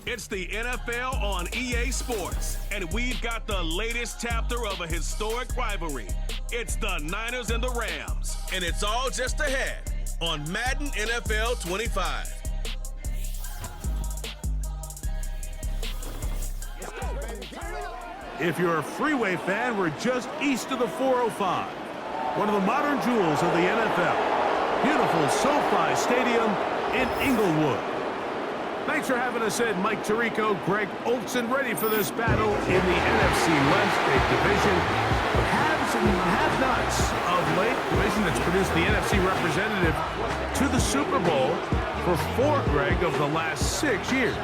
It's the NFL on EA Sports, and we've got the latest chapter of a historic rivalry. It's the Niners and the Rams, and it's all just ahead on Madden NFL 25. If you're a freeway fan, we're just east of the 405, one of the modern jewels of the NFL. Beautiful SoFi Stadium in Inglewood. Thanks for having us in. Mike Tirico, Greg Olson, ready for this battle in the NFC West, a division of haves and have-nots of late. Division that's produced the NFC representative to the Super Bowl for 4, Greg, of the last 6 years.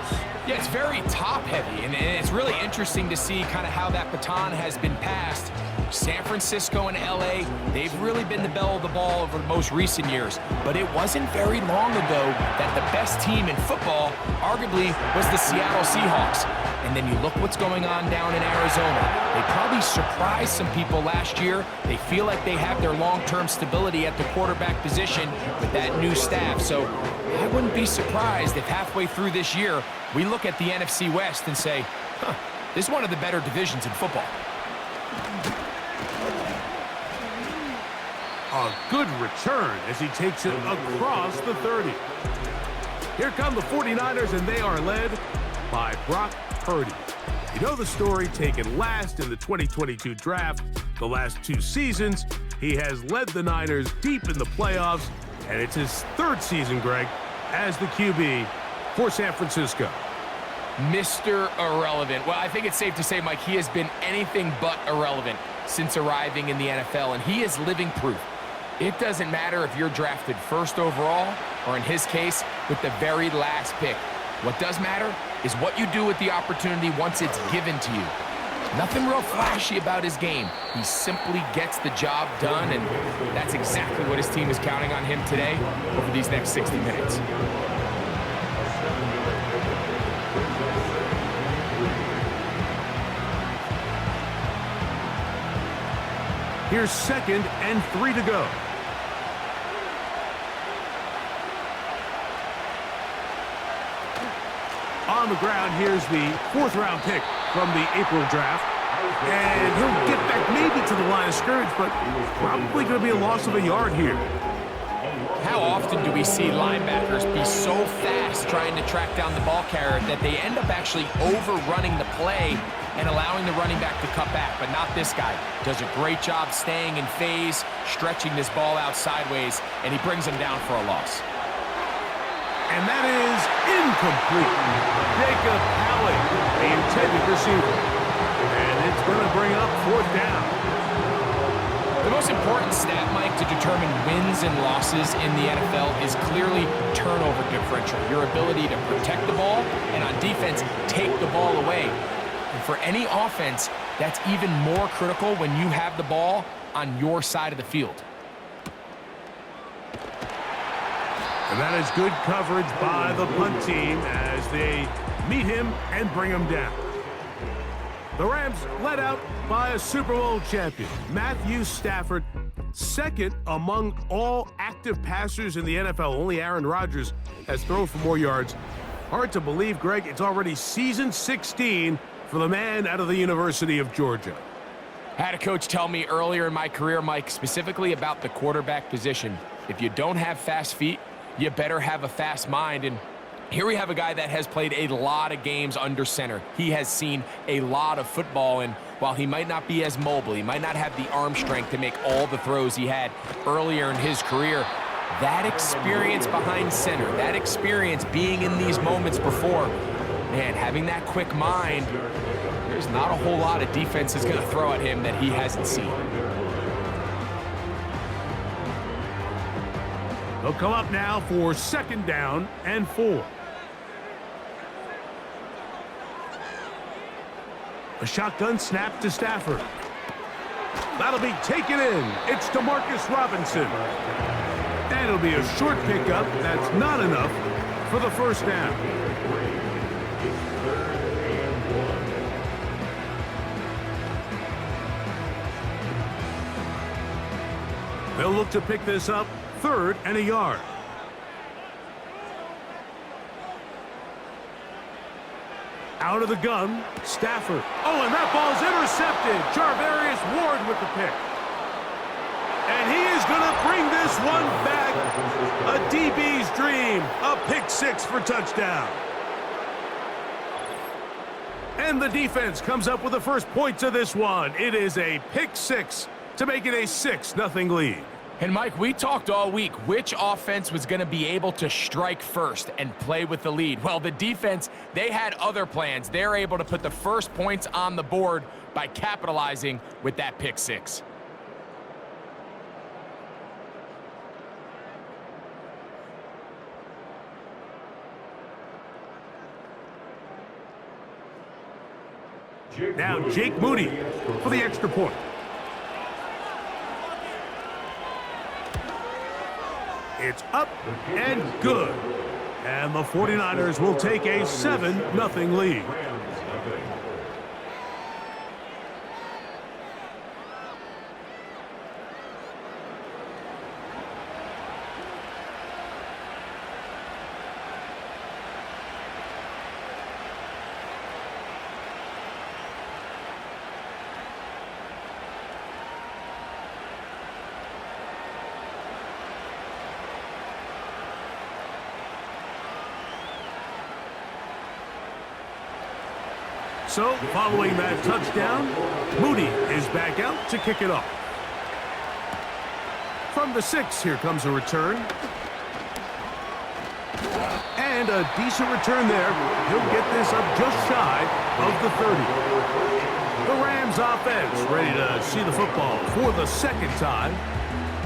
Yeah, it's very top-heavy, and it's really interesting to see kind of how that baton has been passed. San Francisco and L.A., they've really been the belle of the ball over the most recent years. But it wasn't very long ago that the best team in football, arguably, was the Seattle Seahawks. And then you look what's going on down in Arizona. They probably surprised some people last year. They feel like they have their long-term stability at the quarterback position with that new staff. So I wouldn't be surprised if halfway through this year, we look at the NFC West and say, this is one of the better divisions in football. A good return as he takes it across the 30. Here come the 49ers, and they are led by Brock Purdy. You know the story, taken last in the 2022 draft. The last 2 seasons, he has led the Niners deep in the playoffs, and it's his 3rd season, Greg, as the QB for San Francisco. Mr. Irrelevant. Well, I think it's safe to say, Mike, he has been anything but irrelevant since arriving in the NFL, and he is living proof. It doesn't matter if you're drafted 1st overall, or in his case, with the very last pick. What does matter is what you do with the opportunity once it's given to you. Nothing real flashy about his game. He simply gets the job done, and that's exactly what his team is counting on him today over these next 60 minutes. Here's 2nd and 3 to go. On the ground, here's the 4th-round pick from the April draft. And he'll get back maybe to the line of scrimmage, but probably going to be a loss of a yard here. How often do we see linebackers be so fast trying to track down the ball carrier that they end up actually overrunning the play and allowing the running back to cut back? But not this guy. Does a great job staying in phase, stretching this ball out sideways, and he brings him down for a loss. And that is incomplete. Jacob Halley, the intended receiver. And it's going to bring up 4th down. The most important stat, Mike, to determine wins and losses in the NFL is clearly turnover differential. Your ability to protect the ball and on defense, take the ball away. And for any offense, that's even more critical when you have the ball on your side of the field. And that is good coverage by the punt team as they meet him and bring him down. The Rams led out by a Super Bowl champion, Matthew Stafford, 2nd among all active passers in the NFL. Only Aaron Rodgers has thrown for more yards. Hard to believe, Greg, it's already season 16 for the man out of the University of Georgia. I had a coach tell me earlier in my career, Mike, specifically about the quarterback position. If you don't have fast feet, you better have a fast mind. And here we have a guy that has played a lot of games under center. He has seen a lot of football, and while he might not be as mobile, he might not have the arm strength to make all the throws he had earlier in his career, that experience behind center, that experience being in these moments before, man, having that quick mind, there's not a whole lot of defense is going to throw at him that he hasn't seen. They'll come up now for 2nd down and 4. A shotgun snap to Stafford. That'll be taken in. It's DeMarcus Robinson. And it'll be a short pickup. That's not enough for the 1st down. They'll look to pick this up 3rd and a yard. Out of the gun, Stafford. Oh, and that ball's intercepted. Charvarius Ward with the pick. And he is going to bring this one back. A DB's dream. A pick six for touchdown. And the defense comes up with the first points of this one. It is a pick six to make it a 6-0 lead. And Mike, we talked all week which offense was going to be able to strike first and play with the lead. Well, the defense, they had other plans. They're able to put the first points on the board by capitalizing with that pick six. Now Jake Moody for the extra point. It's up and good. And the 49ers will take a 7-0 lead. So, following that touchdown, Moody is back out to kick it off. From the 6, here comes a return. And a decent return there. He'll get this up just shy of the 30. The Rams offense ready to see the football for the second time.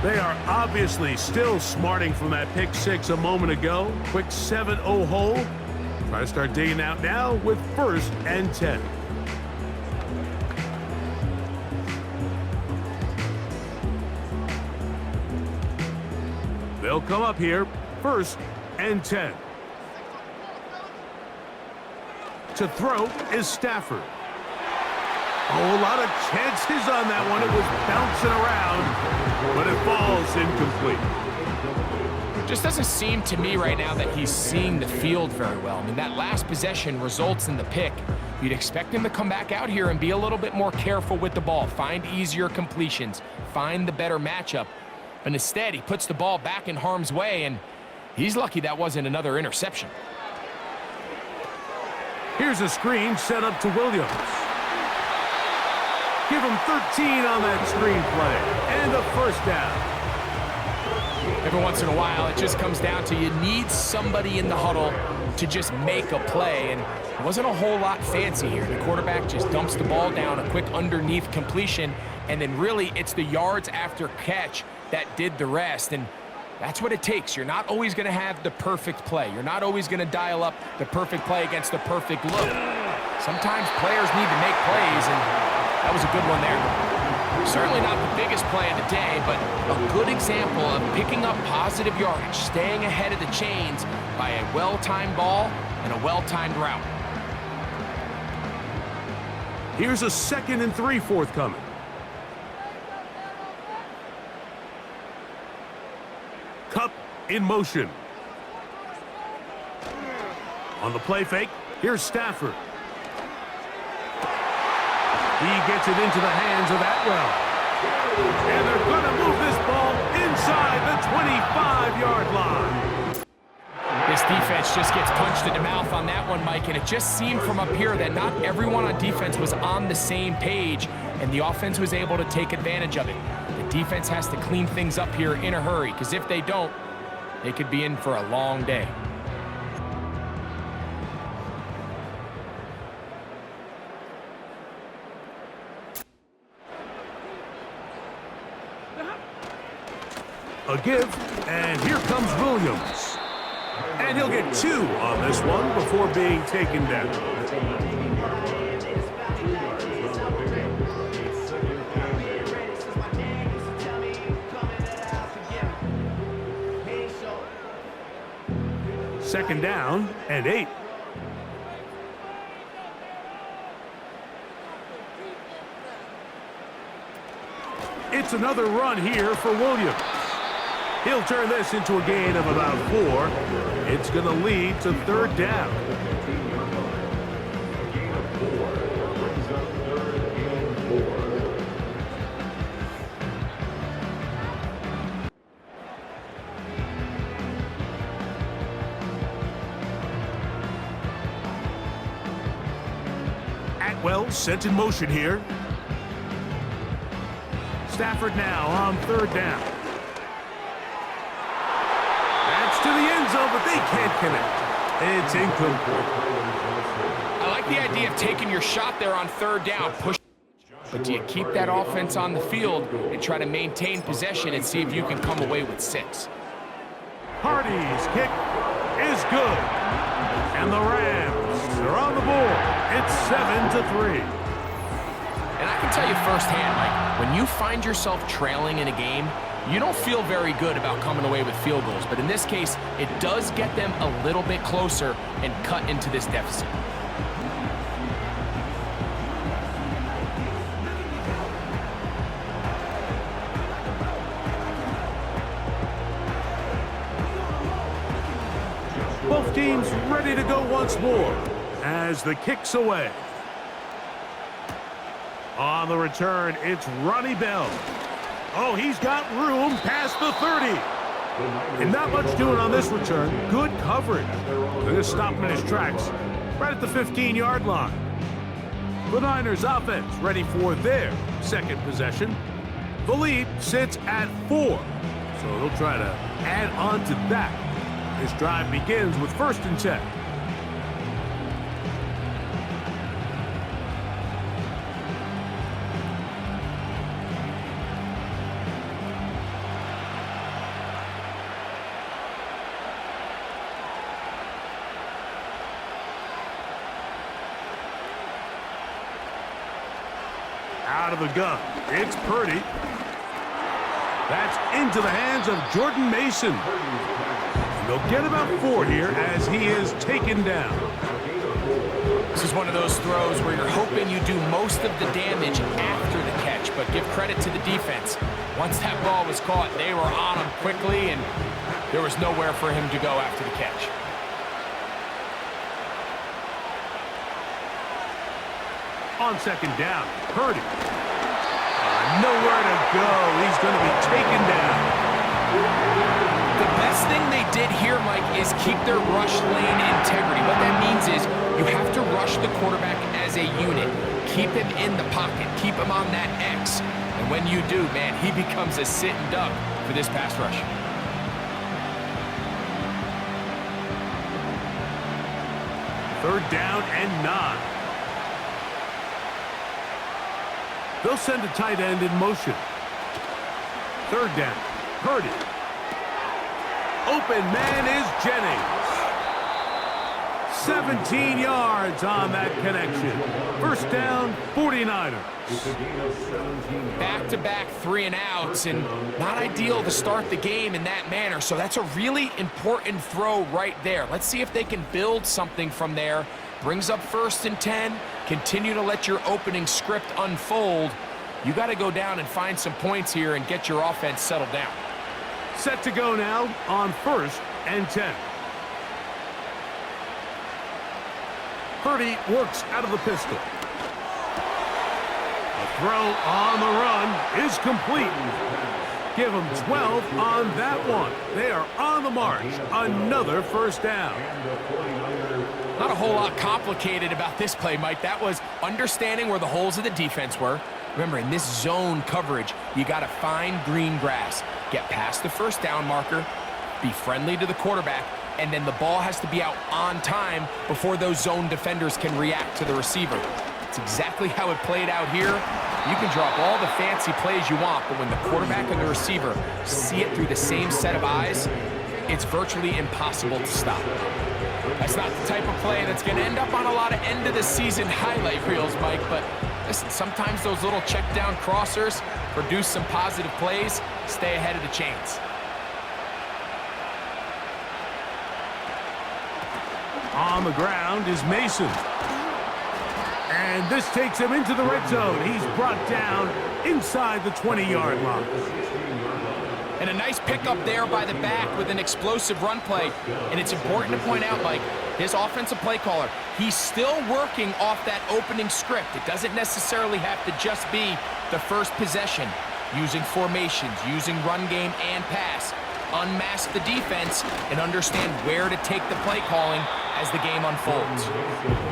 They are obviously still smarting from that pick six a moment ago. Quick 7-0 hole. Try to start digging out now with 1st and 10. They'll come up here, 1st and 10. To throw is Stafford. Oh, a lot of chances on that one. It was bouncing around, but it falls incomplete. Just doesn't seem to me right now that he's seeing the field very well. I mean, that last possession results in the pick. You'd expect him to come back out here and be a little bit more careful with the ball, find easier completions, find the better matchup. But instead, he puts the ball back in harm's way, and he's lucky that wasn't another interception. Here's a screen set up to Williams. Give him 13 on that screen play, and a 1st down. Every once in a while, it just comes down to you need somebody in the huddle to just make a play, and it wasn't a whole lot fancy here. The quarterback just dumps the ball down, a quick underneath completion, and then really it's the yards after catch that did the rest, and that's what it takes. You're not always going to have the perfect play. You're not always going to dial up the perfect play against the perfect look. Sometimes players need to make plays, and that was a good one there. Certainly not the biggest play of the day, but a good example of picking up positive yardage, staying ahead of the chains by a well-timed ball and a well-timed route. Here's a 2nd and 3 forthcoming. Kupp in motion. On the play fake, here's Stafford. He gets it into the hands of Atwell. And they're going to move this ball inside the 25-yard line. This defense just gets punched in the mouth on that one, Mike, and it just seemed from up here that not everyone on defense was on the same page, and the offense was able to take advantage of it. The defense has to clean things up here in a hurry, because if they don't, they could be in for a long day. A give, and here comes Williams. And he'll get 2 on this one before being taken down. Second down and 8. It's another run here for Williams. He'll turn this into a gain of about 4. It's going to lead to 3rd down. well, set in motion here. Stafford now on third down. That's to the end zone, but they can't connect. It's incomplete. I like the idea of taking your shot there on third down. Push. But do you keep that offense on the field and try to maintain possession and see if you can come away with 6? Purdy's kick is good. And the Rams are on the board. It's 7-3. And I can tell you firsthand, Mike, when you find yourself trailing in a game, you don't feel very good about coming away with field goals. But in this case, it does get them a little bit closer and cut into this deficit. Both teams ready to go once more as the kick's away. On the return, it's Ronnie Bell. Oh, he's got room past the 30. And not much doing on this return. Good coverage. They're going to stop him in his tracks right at the 15-yard line. The Niners offense ready for their second possession. The lead sits at 4. So they'll try to add on to that. This drive begins with 1st and 10. Out of the gun, it's Purdy. That's into the hands of Jordan Mason. They'll get about 4 here as he is taken down. This is one of those throws where you're hoping you do most of the damage after the catch, but give credit to the defense. Once that ball was caught, they were on him quickly, and there was nowhere for him to go after the catch. On 2nd down, Purdy. Nowhere to go. He's going to be taken down. The best thing they did here, Mike, is keep their rush lane integrity. What that means is you have to rush the quarterback as a unit. Keep him in the pocket. Keep him on that X. And when you do, man, he becomes a sitting duck for this pass rush. Third down and 9. They'll send a tight end in motion. 3rd down, Purdy. Open man is Jennings. 17 yards on that connection. 1st down, 49ers. Back-to-back 3-and-outs, and not ideal to start the game in that manner. So that's a really important throw right there. Let's see if they can build something from there. Brings up 1st and 10. Continue to let your opening script unfold. You got to go down and find some points here and get your offense settled down. Set to go now on 1st and 10. Purdy works out of the pistol. A throw on the run is complete. Give them 12 on that one. They are on the march. Another 1st down. Not a whole lot complicated about this play, Mike. That was understanding where the holes of the defense were. Remember, in this zone coverage, you got to find green grass. Get past the 1st down marker, be friendly to the quarterback, and then the ball has to be out on time before those zone defenders can react to the receiver. It's exactly how it played out here. You can drop all the fancy plays you want, but when the quarterback and the receiver see it through the same set of eyes, it's virtually impossible to stop. That's not the type of play that's going to end up on a lot of end-of-the-season highlight reels, Mike, but listen, sometimes those little check-down crossers produce some positive plays. Stay ahead of the chains. On the ground is Mason. And this takes him into the red zone. He's brought down inside the 20-yard line. And a nice pickup there by the back with an explosive run play. And it's important to point out, Mike, his offensive play caller, he's still working off that opening script. It doesn't necessarily have to just be the first possession. Using formations, using run game and pass. Unmask the defense and understand where to take the play calling as the game unfolds.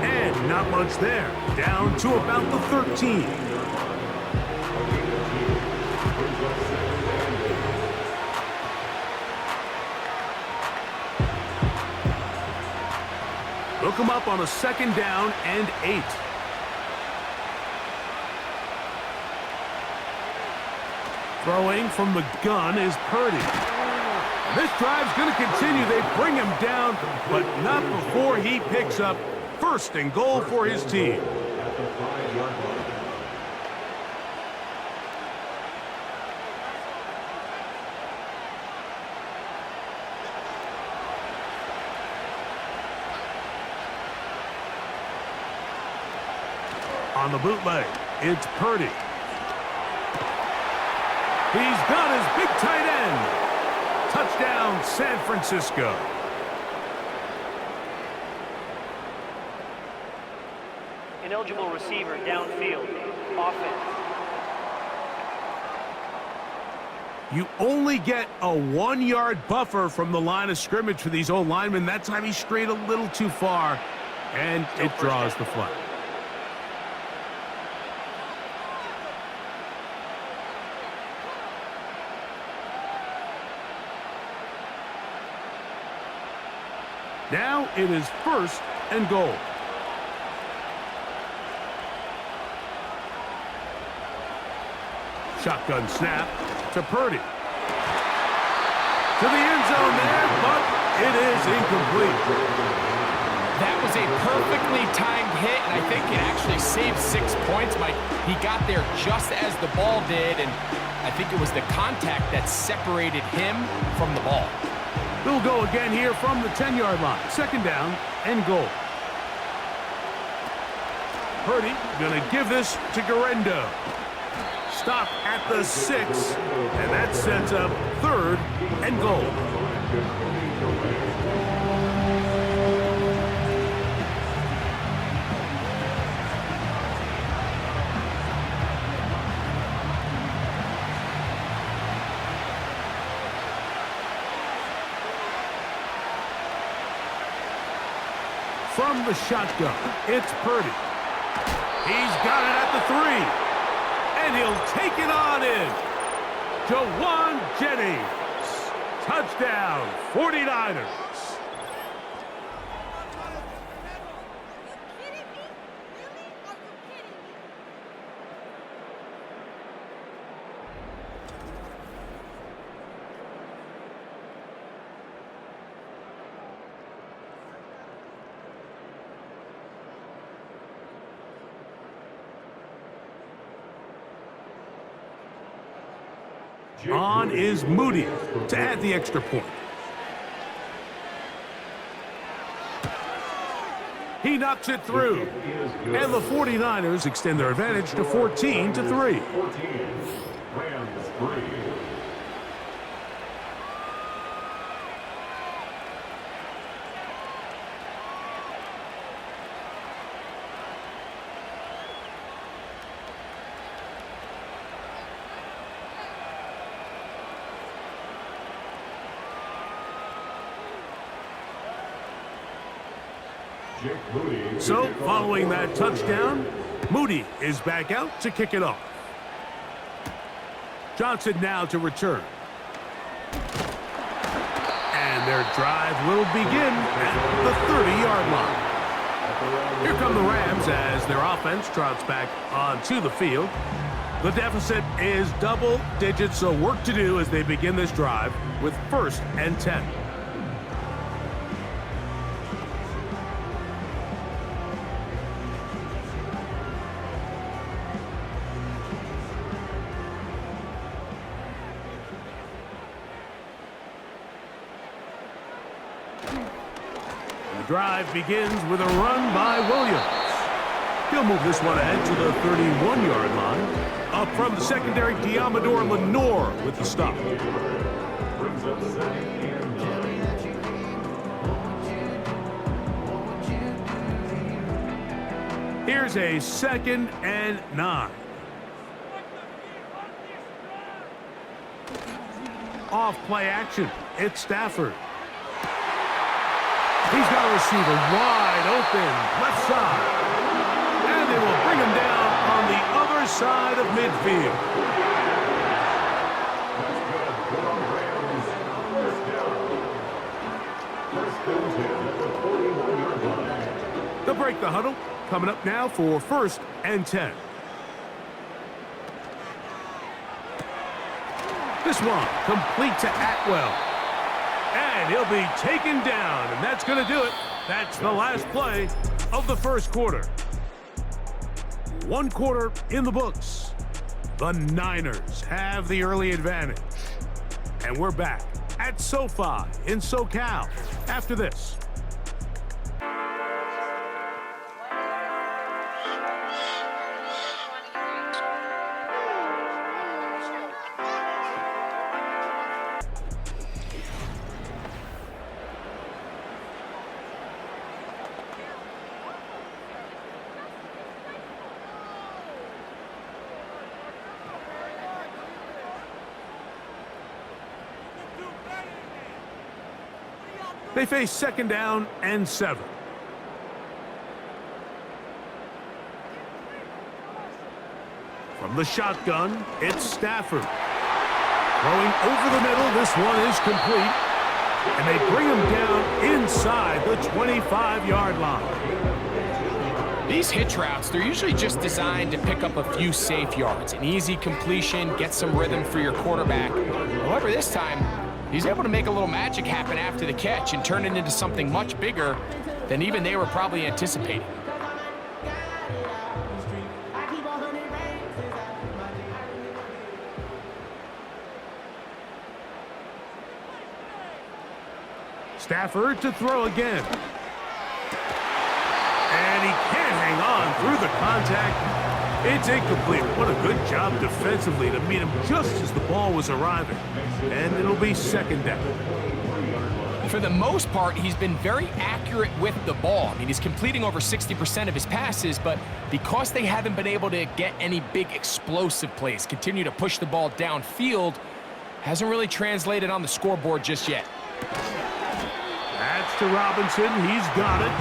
And not much there. Down to about the 13. Look him up on a 2nd down and 8. Throwing from the gun is Purdy. And this drive's going to continue. They bring him down, but not before he picks up 1st and goal for his team. On the bootleg, it's Purdy. He's got his big tight end. Touchdown, San Francisco. Ineligible receiver downfield. Offense. You only get a 1-yard buffer from the line of scrimmage for these old linemen. That time he strayed a little too far, and it draws the flag. Now it is 1st and goal. Shotgun snap to Purdy. To the end zone there, but it is incomplete. That was a perfectly timed hit, and I think it actually saved 6 points, Mike. He got there just as the ball did, and I think it was the contact that separated him from the ball. We'll go again here from the 10-yard line. 2nd down and goal. Purdy going to give this to Garendo. Stop at the 6, and that sets up 3rd and goal. From the shotgun, it's Purdy. He's got it at the 3, and he'll take it on in. Jawan Jennings. Touchdown, 49ers. On is Moody to add the extra point. He knocks it through. And the 49ers extend their advantage to 14-3. So, following that touchdown, Moody is back out to kick it off. Johnson now to return. And their drive will begin at the 30-yard line. Here come the Rams as their offense trots back onto the field. The deficit is double digits, so work to do as they begin this drive with 1st and 10. Drive begins with a run by Williams. He'll move this one ahead to the 31-yard line. Up from the secondary, Diamador Lenore with the stop. Here's a 2nd and 9. Off play action. It's Stafford. He's got a receiver wide open, left side. And they will bring him down on the other side of midfield. They'll break the huddle. Coming up now for 1st and 10. This one complete to Atwell. And he'll be taken down, and that's going to do it. That's the last play of the first quarter. 1 quarter in the books. The Niners have the early advantage. And we're back at SoFi in SoCal after this. They face 2nd down and 7. From the shotgun, it's Stafford. Throwing over the middle, this one is complete. And they bring him down inside the 25-yard line. These hitch routes, they're usually just designed to pick up a few safe yards. An easy completion, get some rhythm for your quarterback. However, this time, he's able to make a little magic happen after the catch and turn it into something much bigger than even they were probably anticipating. Stafford to throw again. And he can't hang on through the contact. It's incomplete. What a good job defensively to meet him just as the ball was arriving. And it'll be 2nd down. For the most part, he's been very accurate with the ball. I mean, he's completing over 60% of his passes, but because they haven't been able to get any big explosive plays, continue to push the ball downfield, hasn't really translated on the scoreboard just yet. That's to Robinson. He's got it.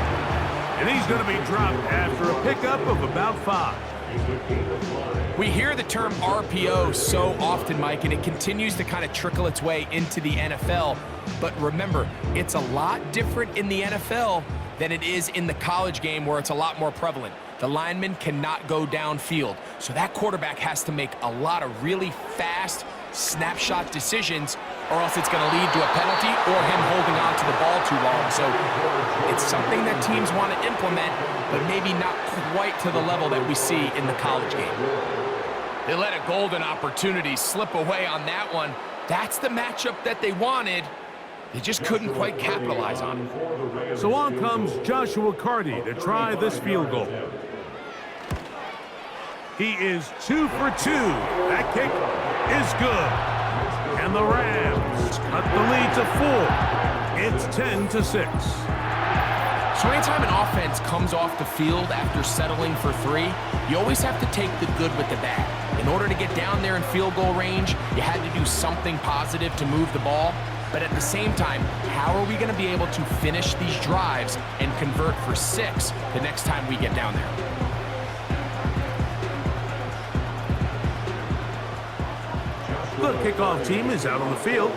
And he's going to be dropped after a pickup of about 5. We hear the term RPO so often, Mike, and it continues to kind of trickle its way into the NFL. But remember, it's a lot different in the NFL than it is in the college game where it's a lot more prevalent. The lineman cannot go downfield, so that quarterback has to make a lot of really fast snapshot decisions, or else it's going to lead to a penalty or him holding on to the ball too long. So it's something that teams want to implement, but maybe not quite to the level that we see in the college game. They let a golden opportunity slip away on that one. That's the matchup that they wanted. They just couldn't quite capitalize on it. So on comes Joshua Carty to try this field goal. He is 2 for 2. That kick is good. And the Rams cut the lead to 4. It's 10-6. So anytime an offense comes off the field after settling for 3, you always have to take the good with the bad. In order to get down there in field goal range, you had to do something positive to move the ball. But at the same time, how are we going to be able to finish these drives and convert for 6 the next time we get down there? The kickoff team is out on the field,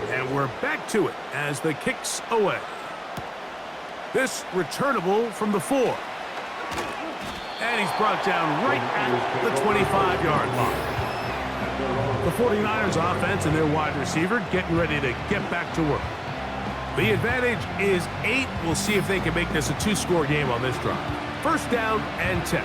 and we're back to it as the kick's away. This returnable from the 4. And he's brought down right at the 25-yard line. The 49ers offense and their wide receiver getting ready to get back to work. The advantage is 8. We'll see if they can make this a 2-score game on this drive. 1st down and 10.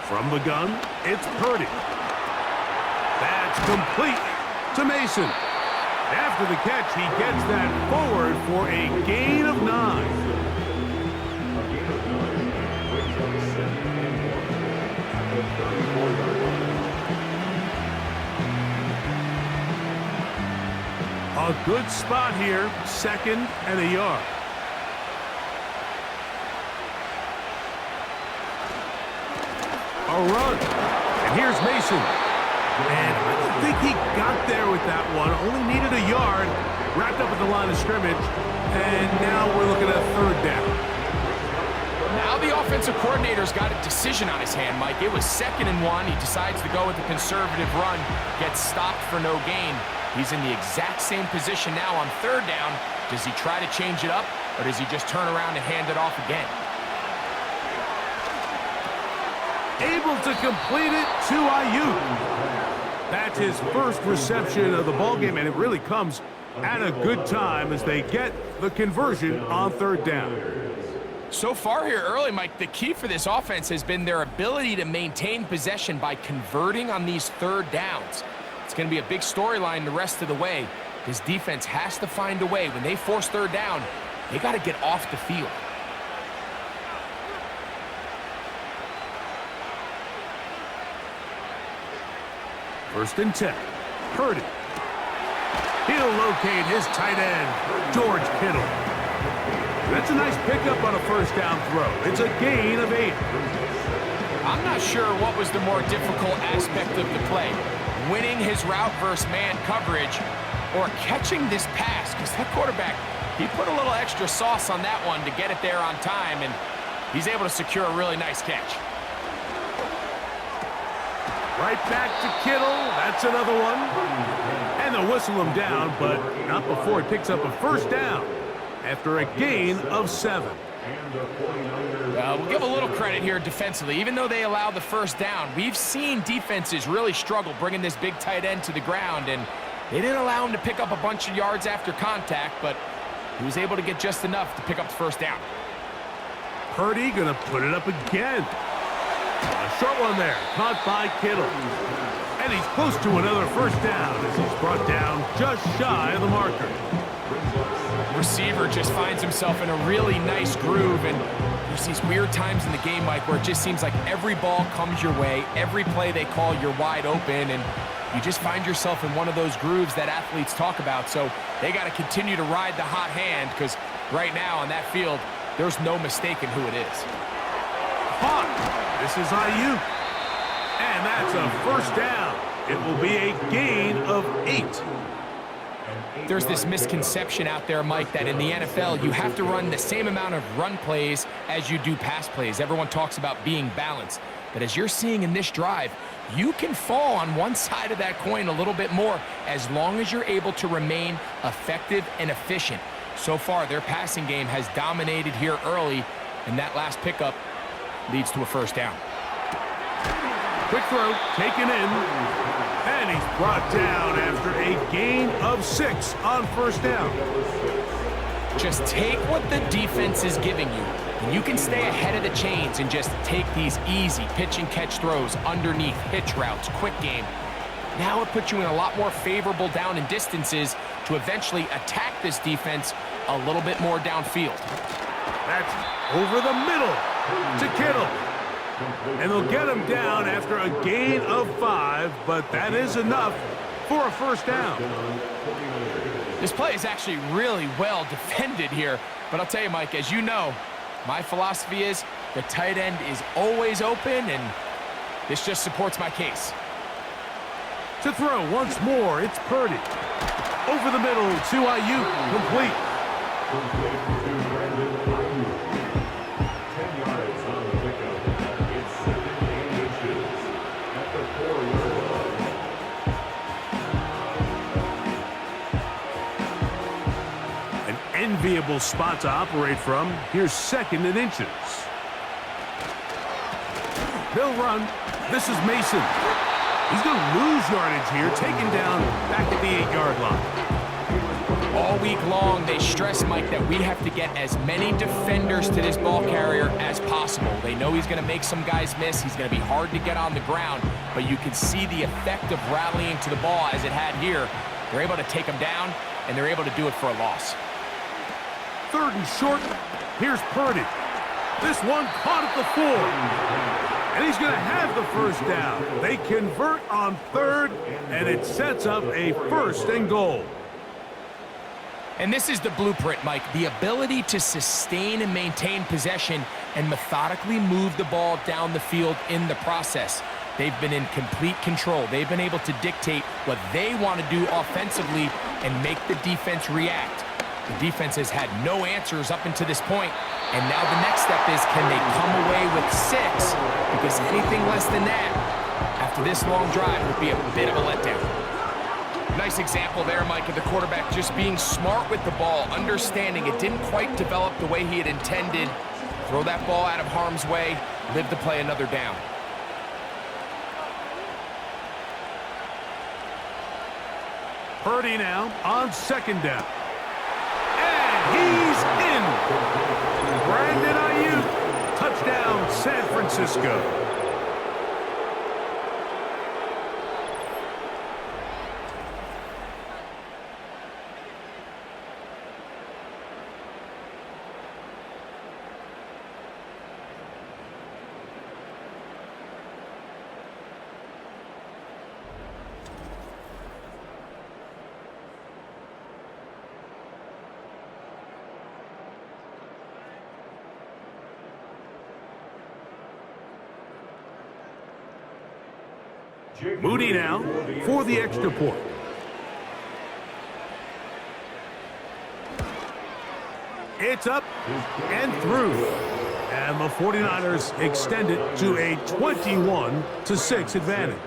From the gun, it's Purdy. That's complete to Mason. After the catch, he gets that forward for a gain of 9. A good spot here, 2nd and a yard. A run. And here's Mason. And I don't think he got there with that one. Only needed a yard. Wrapped up at the line of scrimmage. And now we're looking at 3rd down. Now the offensive coordinator's got a decision on his hand, Mike. It was 2nd and 1. He decides to go with the conservative run. Gets stopped for no gain. He's in the exact same position now on 3rd down. Does he try to change it up, or does he just turn around and hand it off again? Able to complete it to Aiyuk. That's his first reception of the ballgame, and it really comes at a good time as they get the conversion on 3rd down. So far here early, Mike, the key for this offense has been their ability to maintain possession by converting on these 3rd downs. It's going to be a big storyline the rest of the way. This defense has to find a way. When they force 3rd down, they got to get off the field. First and 10. Purdy. He'll locate his tight end, George Kittle. That's a nice pickup on a 1st down throw. It's a gain of 8. I'm not sure what was the more difficult aspect of the play. Winning his route versus man coverage or catching this pass, because that quarterback, he put a little extra sauce on that one to get it there on time, and he's able to secure a really nice catch. Right back to Kittle. That's another one. And they'll whistle him down, but not before he picks up a 1st down after a gain of 7. We'll give a little credit here defensively. Even though they allowed the 1st down, we've seen defenses really struggle bringing this big tight end to the ground, and they didn't allow him to pick up a bunch of yards after contact, but he was able to get just enough to pick up the 1st down. Purdy gonna put it up again. A short one there, caught by Kittle. And he's close to another 1st down as he's brought down just shy of the marker. Receiver just finds himself in a really nice groove, and there's these weird times in the game, Mike, where it just seems like every ball comes your way, every play they call, you're wide open, and you just find yourself in one of those grooves that athletes talk about. So they got to continue to ride the hot hand, because right now on that field, there's no mistaking who it is. This is Aiyuk. And that's a 1st down. It will be a gain of 8. There's this misconception out there, Mike, that in the NFL, you have to run the same amount of run plays as you do pass plays. Everyone talks about being balanced. But as you're seeing in this drive, you can fall on one side of that coin a little bit more as long as you're able to remain effective and efficient. So far, their passing game has dominated here early, and that last pickup leads to a 1st down. Quick throw, taken in, and he's brought down after a gain of 6 on 1st down. Just take what the defense is giving you, and you can stay ahead of the chains and just take these easy pitch and catch throws underneath, hitch routes, quick game. Now it puts you in a lot more favorable down and distances to eventually attack this defense a little bit more downfield. That's over the middle to Kittle. And they'll get him down after a gain of 5, but that is enough for a 1st down. This play is actually really well defended here, but I'll tell you, Mike, as you know, my philosophy is the tight end is always open, and this just supports my case. To throw once more, it's Purdy. Over the middle to Aiyuk, complete. Enviable spot to operate from. Here's 2nd and inches. They'll run. This is Mason. He's going to lose yardage here, taken down back at the 8-yard line. All week long, they stress, Mike, that we have to get as many defenders to this ball carrier as possible. They know he's going to make some guys miss. He's going to be hard to get on the ground, but you can see the effect of rallying to the ball as it had here. They're able to take him down, and they're able to do it for a loss. 3rd and short. Here's Purdy. This one caught at the 4. And he's going to have the 1st down. They convert on 3rd, and it sets up a 1st and goal. And this is the blueprint, Mike. The ability to sustain and maintain possession and methodically move the ball down the field in the process. They've been in complete control. They've been able to dictate what they want to do offensively and make the defense react. The defense has had no answers up until this point, and now the next step is, can they come away with 6? Because anything less than that, after this long drive, would be a bit of a letdown. Nice example there, Mike, of the quarterback just being smart with the ball, understanding it didn't quite develop the way he had intended. Throw that ball out of harm's way, live to play another down. Purdy now on second down. And he's in. Brandon Aiyuk, touchdown San Francisco. Moody now for the extra point. It's up and through. And the 49ers extend it to a 21-6 advantage.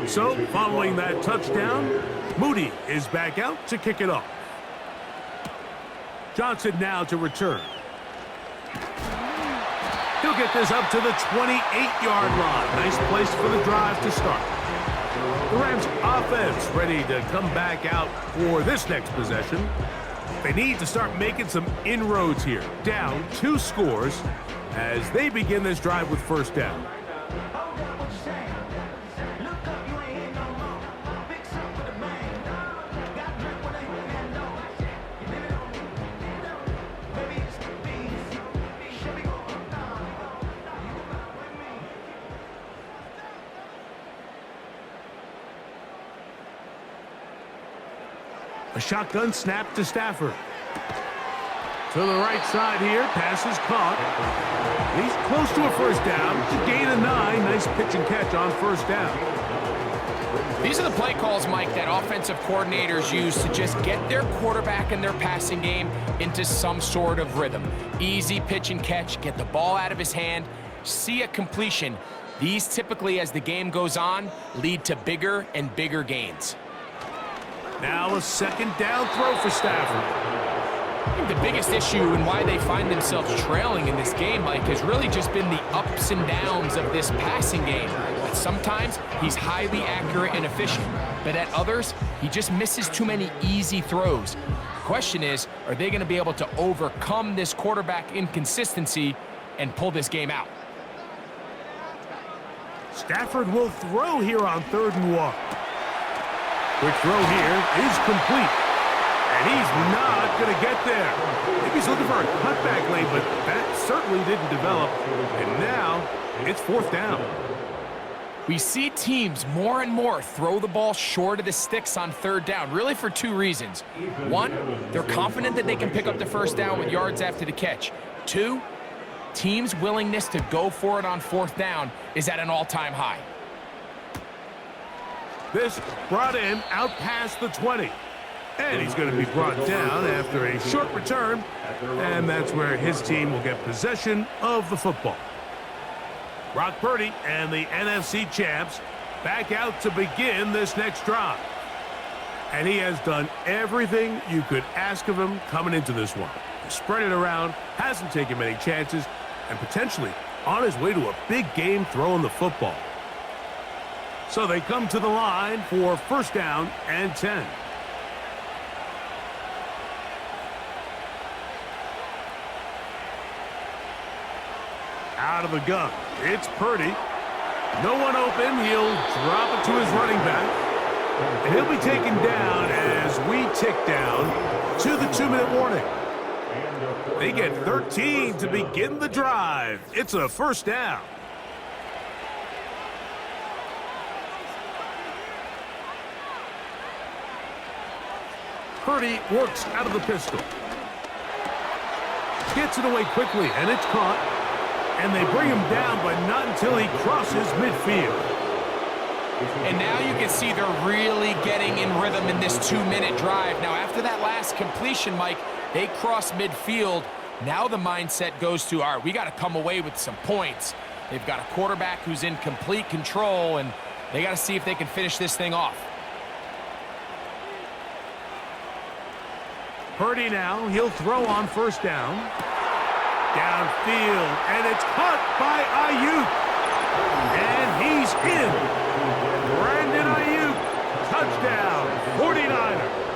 So, following that touchdown, Moody is back out to kick it off. Johnson now to return. He'll get this up to the 28-yard line. Nice place for the drive to start. The Rams offense ready to come back out for this next possession. They need to start making some inroads here. Down 2 scores as they begin this drive with first down. A shotgun snap to Stafford. To the right side here, pass is caught. He's close to a first down, to gain a 9. Nice pitch and catch on first down. These are the play calls, Mike, that offensive coordinators use to just get their quarterback and their passing game into some sort of rhythm. Easy pitch and catch, get the ball out of his hand, see a completion. These typically, as the game goes on, lead to bigger and bigger gains. Now a second down throw for Stafford. I think the biggest issue and why they find themselves trailing in this game, Mike, has really just been the ups and downs of this passing game. But sometimes he's highly accurate and efficient, but at others, he just misses too many easy throws. The question is, are they going to be able to overcome this quarterback inconsistency and pull this game out? Stafford will throw here on 3rd and 1. Quick throw here is complete. And he's not going to get there. Maybe he's looking for a cutback lane, but that certainly didn't develop. And now it's 4th down. We see teams more and more throw the ball short of the sticks on 3rd down, really for 2 reasons. 1, they're confident that they can pick up the first down with yards after the catch. 2, teams' willingness to go for it on 4th down is at an all-time high. This brought in out past the 20. And he's going to be brought down after a short return. And that's where his team will get possession of the football. Brock Purdy and the NFC champs back out to begin this next drive. And he has done everything you could ask of him coming into this one. He spread it around, hasn't taken many chances, and potentially on his way to a big game throwing the football. So they come to the line for first down and 10. Out of the gun, it's Purdy. No one open, he'll drop it to his running back. And he'll be taken down as we tick down to the 2-minute warning. They get 13 to begin the drive. It's a first down. Purdy works out of the pistol. Gets it away quickly, and it's caught. And they bring him down, but not until he crosses midfield. And now you can see they're really getting in rhythm in this 2-minute drive. Now, after that last completion, Mike, they cross midfield. Now the mindset goes to, all right, we got to come away with some points. They've got a quarterback who's in complete control, and they got to see if they can finish this thing off. Purdy now, he'll throw on first down. Downfield, and it's caught by Aiyuk. And he's in. Brandon Aiyuk, touchdown, 49ers.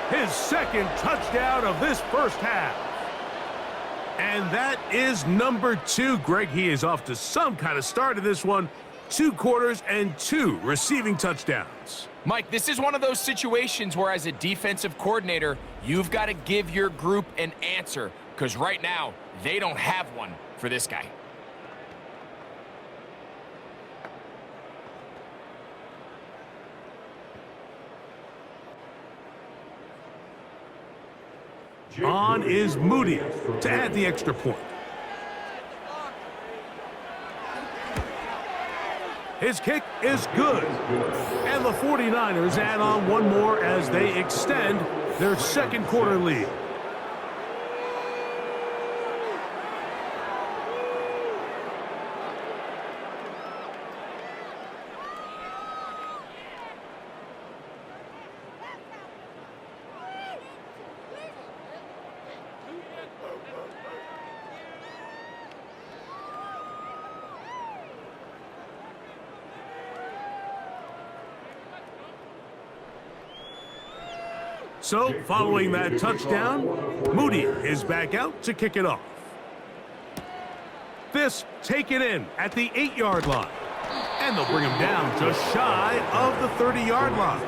His second touchdown of this first half. And that is number 2. Greg, he is off to some kind of start in this one. 2 quarters and 2 receiving touchdowns. Mike, this is one of those situations where as a defensive coordinator, you've got to give your group an answer, because right now, they don't have one for this guy. On is Moody to add the extra point. His kick is good. And the 49ers add on one more as they extend their second quarter lead. So, following that touchdown, Moody is back out to kick it off. This taken in at the 8-yard line. And they'll bring him down just shy of the 30-yard line.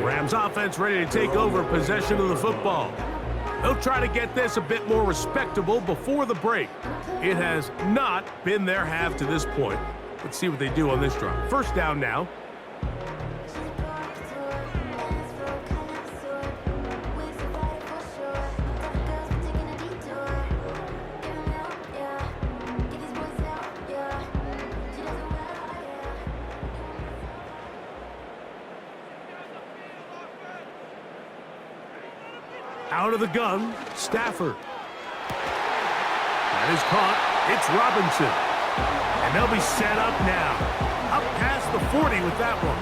Rams offense ready to take over possession of the football. They'll try to get this a bit more respectable before the break. It has not been their half to this point. Let's see what they do on this drive. First down now. Out of the gun, Stafford. That is caught. It's Robinson. And they'll be set up now. Up past the 40 with that one.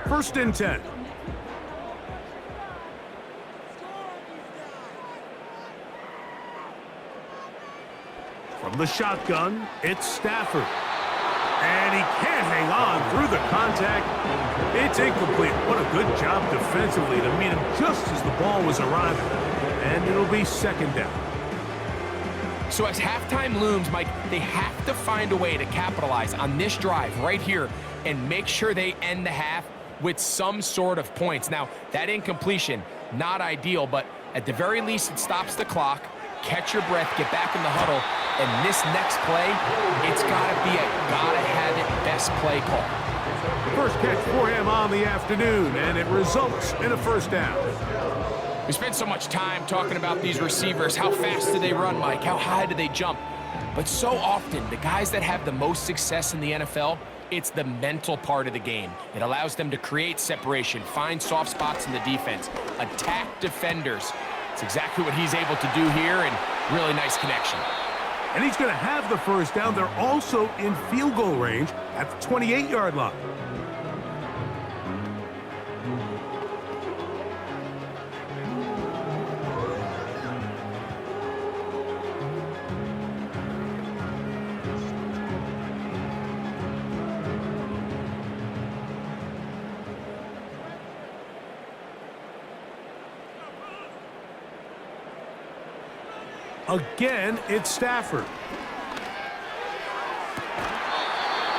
First and 10. From the shotgun, it's Stafford. And he can't hang on through the contact. It's incomplete. What a good job defensively to meet him just as the ball was arriving. And it'll be second down. So as halftime looms, Mike, they have to find a way to capitalize on this drive right here and make sure they end the half with some sort of points. Now, that incompletion, not ideal, but at the very least, it stops the clock. Catch your breath, get back in the huddle, and this next play, it's gotta be a gotta-have-it best play call. First catch for him on the afternoon, and it results in a first down. We spent so much time talking about these receivers. How fast do they run, Mike? How high do they jump? But so often, the guys that have the most success in the NFL, it's the mental part of the game. It allows them to create separation, find soft spots in the defense, attack defenders. It's exactly what he's able to do here, and really nice connection. And he's going to have the first down. They're also in field goal range at the 28-yard line. Again, it's Stafford.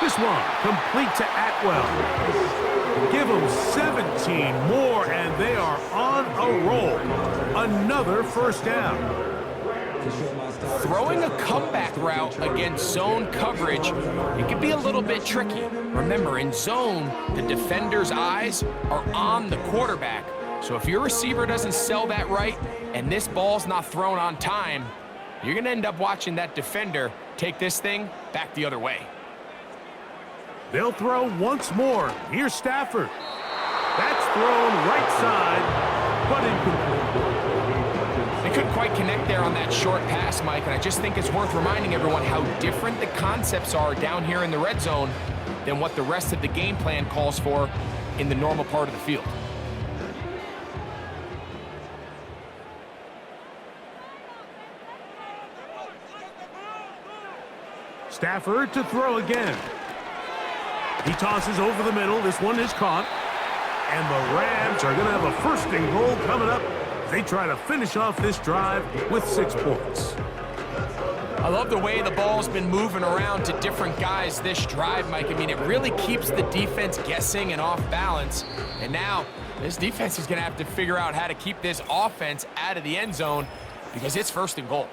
This one complete to Atwell. Give them 17 more, and they are on a roll. Another first down. Throwing a comeback route against zone coverage, it can be a little bit tricky. Remember, in zone, the defender's eyes are on the quarterback. So if your receiver doesn't sell that right and this ball's not thrown on time, you're going to end up watching that defender take this thing back the other way. They'll throw once more. Here's Stafford. That's thrown right side, but incomplete. They couldn't quite connect there on that short pass, Mike, and I just think it's worth reminding everyone how different the concepts are down here in the red zone than what the rest of the game plan calls for in the normal part of the field. Stafford to throw again. He tosses over the middle. This one is caught. And the Rams are going to have a first and goal coming up. They try to finish off this drive with 6 points. I love the way the ball's been moving around to different guys this drive, Mike. I mean, it really keeps the defense guessing and off balance. And now this defense is going to have to figure out how to keep this offense out of the end zone because it's first and goal.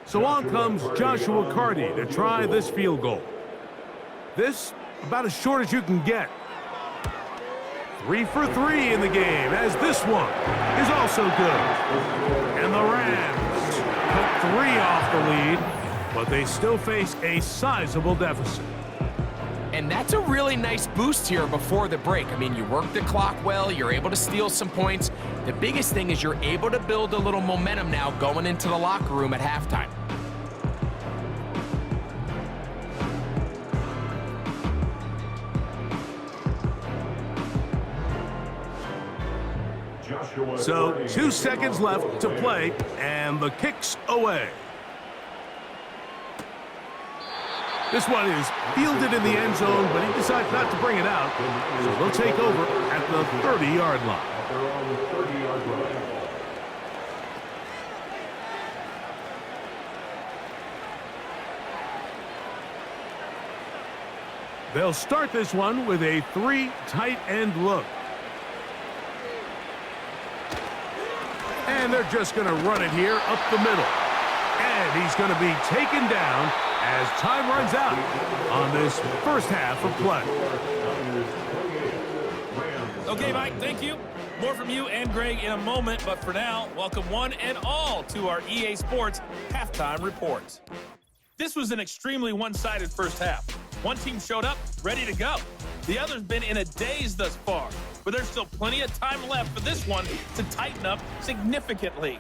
So on comes Joshua Carty to try this field goal. This about as short as you can get. 3 for 3 in the game, as this one is also good. And the Rams cut 3 off the lead, but they still face a sizable deficit. And that's a really nice boost here before the break. I mean, you work the clock well, you're able to steal some points. The biggest thing is you're able to build a little momentum now going into the locker room at halftime. So 2 seconds left to play, and the kick's away. This one is fielded in the end zone, but he decides not to bring it out. So they'll take over at the 30-yard line. They'll start this one with a 3 tight end look. And they're just going to run it here up the middle. And he's going to be taken down as time runs out on this first half of play. Okay, Mike, thank you. More from you and Greg in a moment, but for now, welcome one and all to our EA Sports Halftime Report. This was an extremely one-sided first half. One team showed up, ready to go. The other's been in a daze thus far, but there's still plenty of time left for this one to tighten up significantly.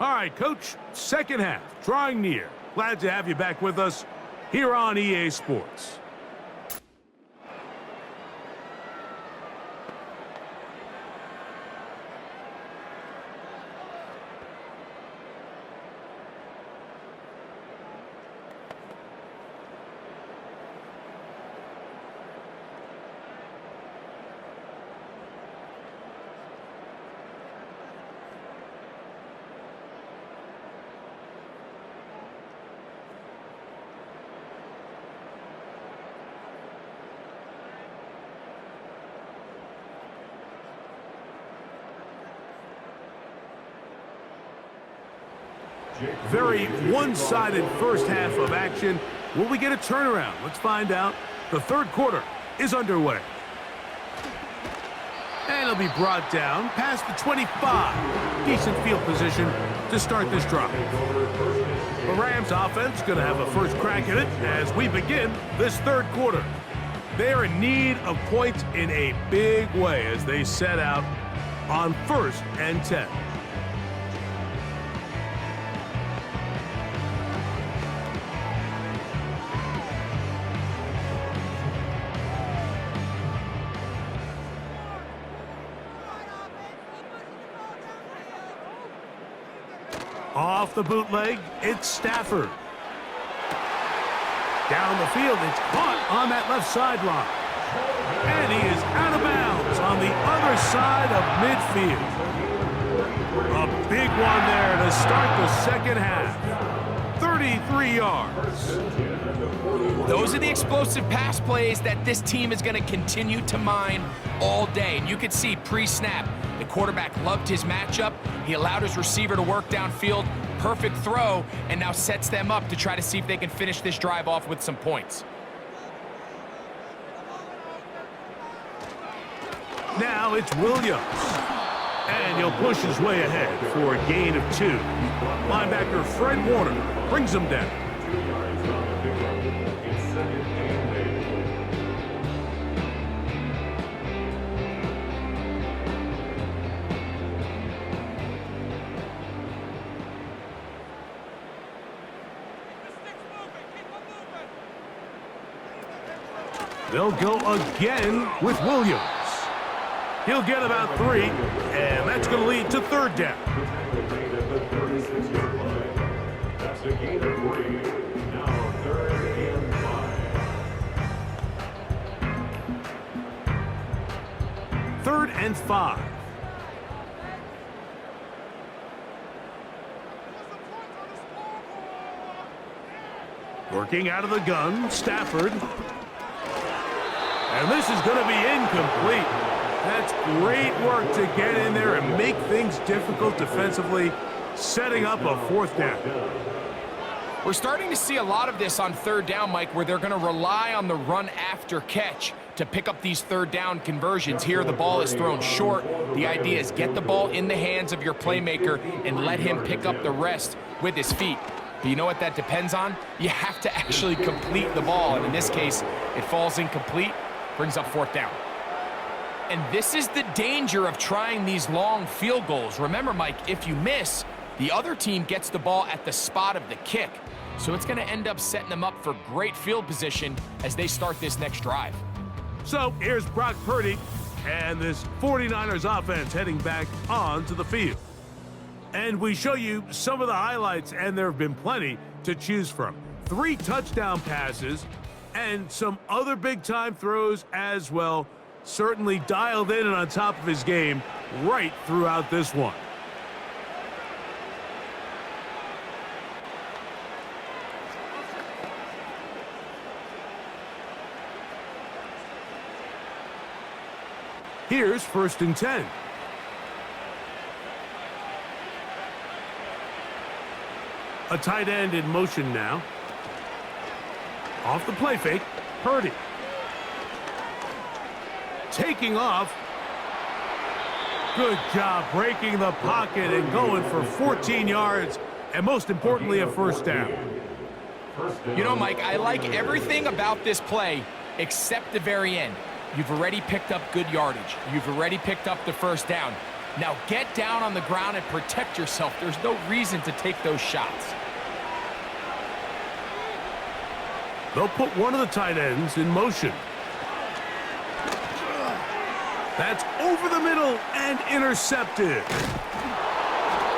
All right, Coach, second half, drawing near. Glad to have you back with us here on EA Sports. Very one-sided first half of action. Will we get a turnaround? Let's find out. The third quarter is underway. And it'll be brought down past the 25. Decent field position to start this drive. The Rams offense going to have a first crack at it as we begin this third quarter. They're in need of points in a big way as they set out on 1st and 10. Off the bootleg, it's Stafford. Down the field, it's caught on that left sideline. And he is out of bounds on the other side of midfield. A big one there to start the second half. 33 yards. Those are the explosive pass plays that this team is going to continue to mine all day. And you could see pre-snap, the quarterback loved his matchup. He allowed his receiver to work downfield. Perfect throw, and now sets them up to try to see if they can finish this drive off with some points. Now it's Williams. And he'll push his way ahead for a gain of 2. Linebacker Fred Warner brings him down. They'll go again with Williams. He'll get about 3, and that's going to lead to third down. That's a gain of 3. Now 3rd and 5. 3rd and 5. Working out of the gun, Stafford. And this is going to be incomplete. That's great work to get in there and make things difficult defensively, setting up a 4th down. We're starting to see a lot of this on 3rd down, Mike, where they're going to rely on the run after catch to pick up these 3rd down conversions. Here, the ball is thrown short. The idea is get the ball in the hands of your playmaker and let him pick up the rest with his feet. But you know what that depends on? You have to actually complete the ball, and in this case, it falls incomplete, brings up 4th down. And this is the danger of trying these long field goals. Remember, Mike, if you miss, the other team gets the ball at the spot of the kick. So it's going to end up setting them up for great field position as they start this next drive. So here's Brock Purdy and this 49ers offense heading back onto the field. And we show you some of the highlights, and there have been plenty to choose from. 3 touchdown passes and some other big-time throws as well. Certainly dialed in and on top of his game right throughout this one. Here's 1st and 10. A tight end in motion now. Off the play fake, Purdy. Taking off. Good job breaking the pocket and going for 14 yards, and most importantly, a 1st down. You know, Mike, I like everything about this play except the very end. You've already picked up good yardage. You've already picked up the 1st down. Now get down on the ground and protect yourself. There's no reason to take those shots. They'll put one of the tight ends in motion. That's over the middle and intercepted.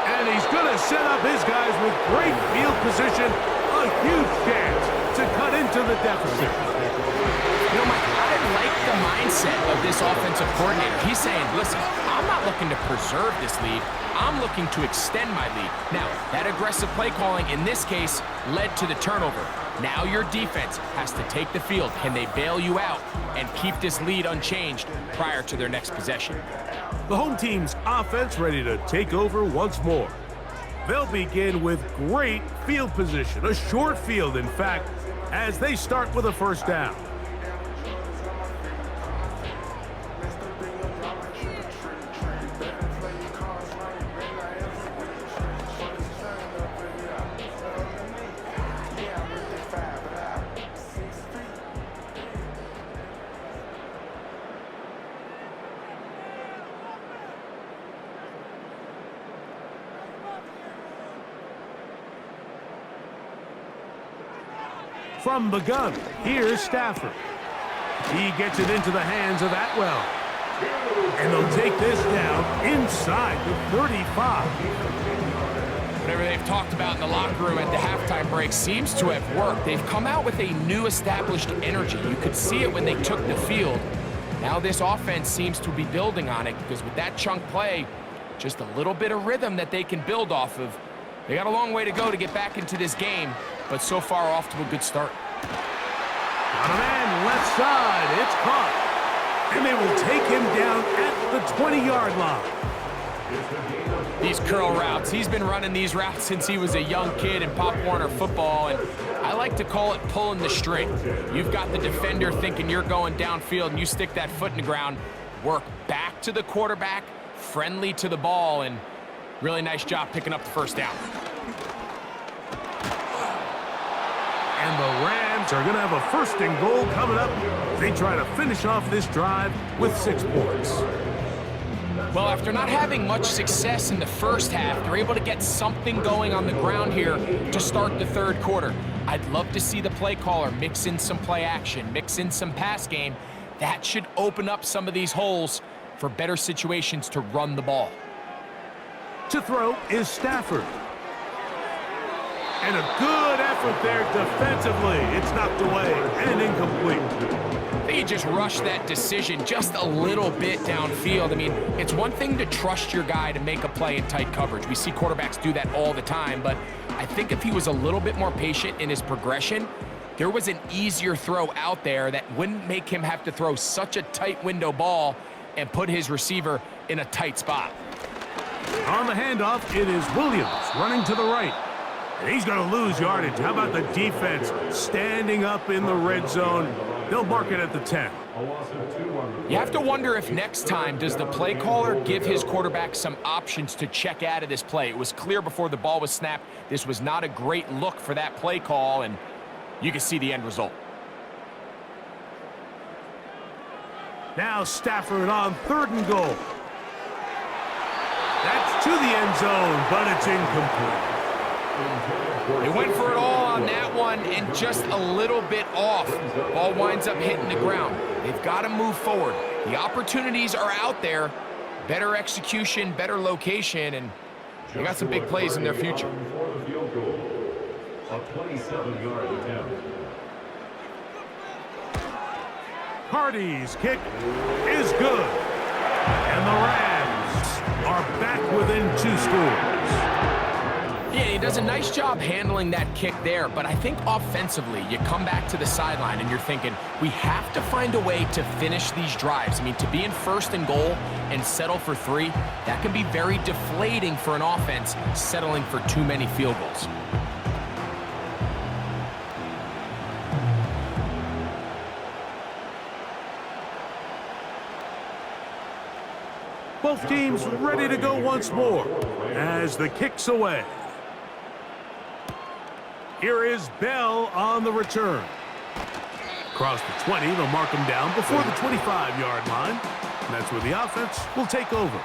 And he's going to set up his guys with great field position. A huge chance to cut into the deficit. You know, Mike, I like the mindset of this offensive coordinator. He's saying, listen, I'm not looking to preserve this lead. I'm looking to extend my lead. Now, that aggressive play calling in this case led to the turnover. Now your defense has to take the field. Can they bail you out and keep this lead unchanged prior to their next possession? The home team's offense ready to take over once more. They'll begin with great field position, a short field, in fact, as they start with a 1st down. From the gun, here's Stafford. He gets it into the hands of Atwell. And they'll take this down inside the 35. Whatever they've talked about in the locker room at the halftime break seems to have worked. They've come out with a new established energy. You could see it when they took the field. Now this offense seems to be building on it because with that chunk play, just a little bit of rhythm that they can build off of. They got a long way to go to get back into this game, but so far off to a good start. On a man, left side, it's caught. And they will take him down at the 20-yard line. These curl routes, he's been running these routes since he was a young kid in Pop Warner football, and I like to call it pulling the string. You've got the defender thinking you're going downfield, and you stick that foot in the ground, work back to the quarterback, friendly to the ball, and really nice job picking up the first down. And the Rams are going to have a first and goal coming up. They try to finish off this drive with 6 points. Well, after not having much success in the first half, they're able to get something going on the ground here to start the third quarter. I'd love to see the play caller mix in some play action, mix in some pass game. That should open up some of these holes for better situations to run the ball. To throw is Stafford. And a good effort there defensively. It's knocked away and incomplete. He just rushed that decision just a little bit downfield. I mean, it's one thing to trust your guy to make a play in tight coverage. We see quarterbacks do that all the time, but I think if he was a little bit more patient in his progression, there was an easier throw out there that wouldn't make him have to throw such a tight window ball and put his receiver in a tight spot. On the handoff, it is Williams running to the right. And he's going to lose yardage. How about the defense standing up in the red zone? They'll mark it at the 10. You have to wonder if next time, does the play caller give his quarterback some options to check out of this play? It was clear before the ball was snapped, this was not a great look for that play call, and you can see the end result. Now Stafford on 3rd and goal. That's to the end zone, but it's incomplete. They went for it all on that one and just a little bit off. Ball winds up hitting the ground. They've got to move forward. The opportunities are out there. Better execution, better location, and they got some big plays in their future. A 27-yard attempt. Hardy's kick is good. And the Rams are back within 2 scores. Yeah, he does a nice job handling that kick there, but I think offensively, you come back to the sideline and you're thinking, we have to find a way to finish these drives. I mean, to be in 1st and goal and settle for 3, that can be very deflating for an offense settling for too many field goals. Both teams ready to go once more as the kick's away. Here is Bell on the return. Across the 20, they'll mark him down before the 25-yard line. And that's where the offense will take over.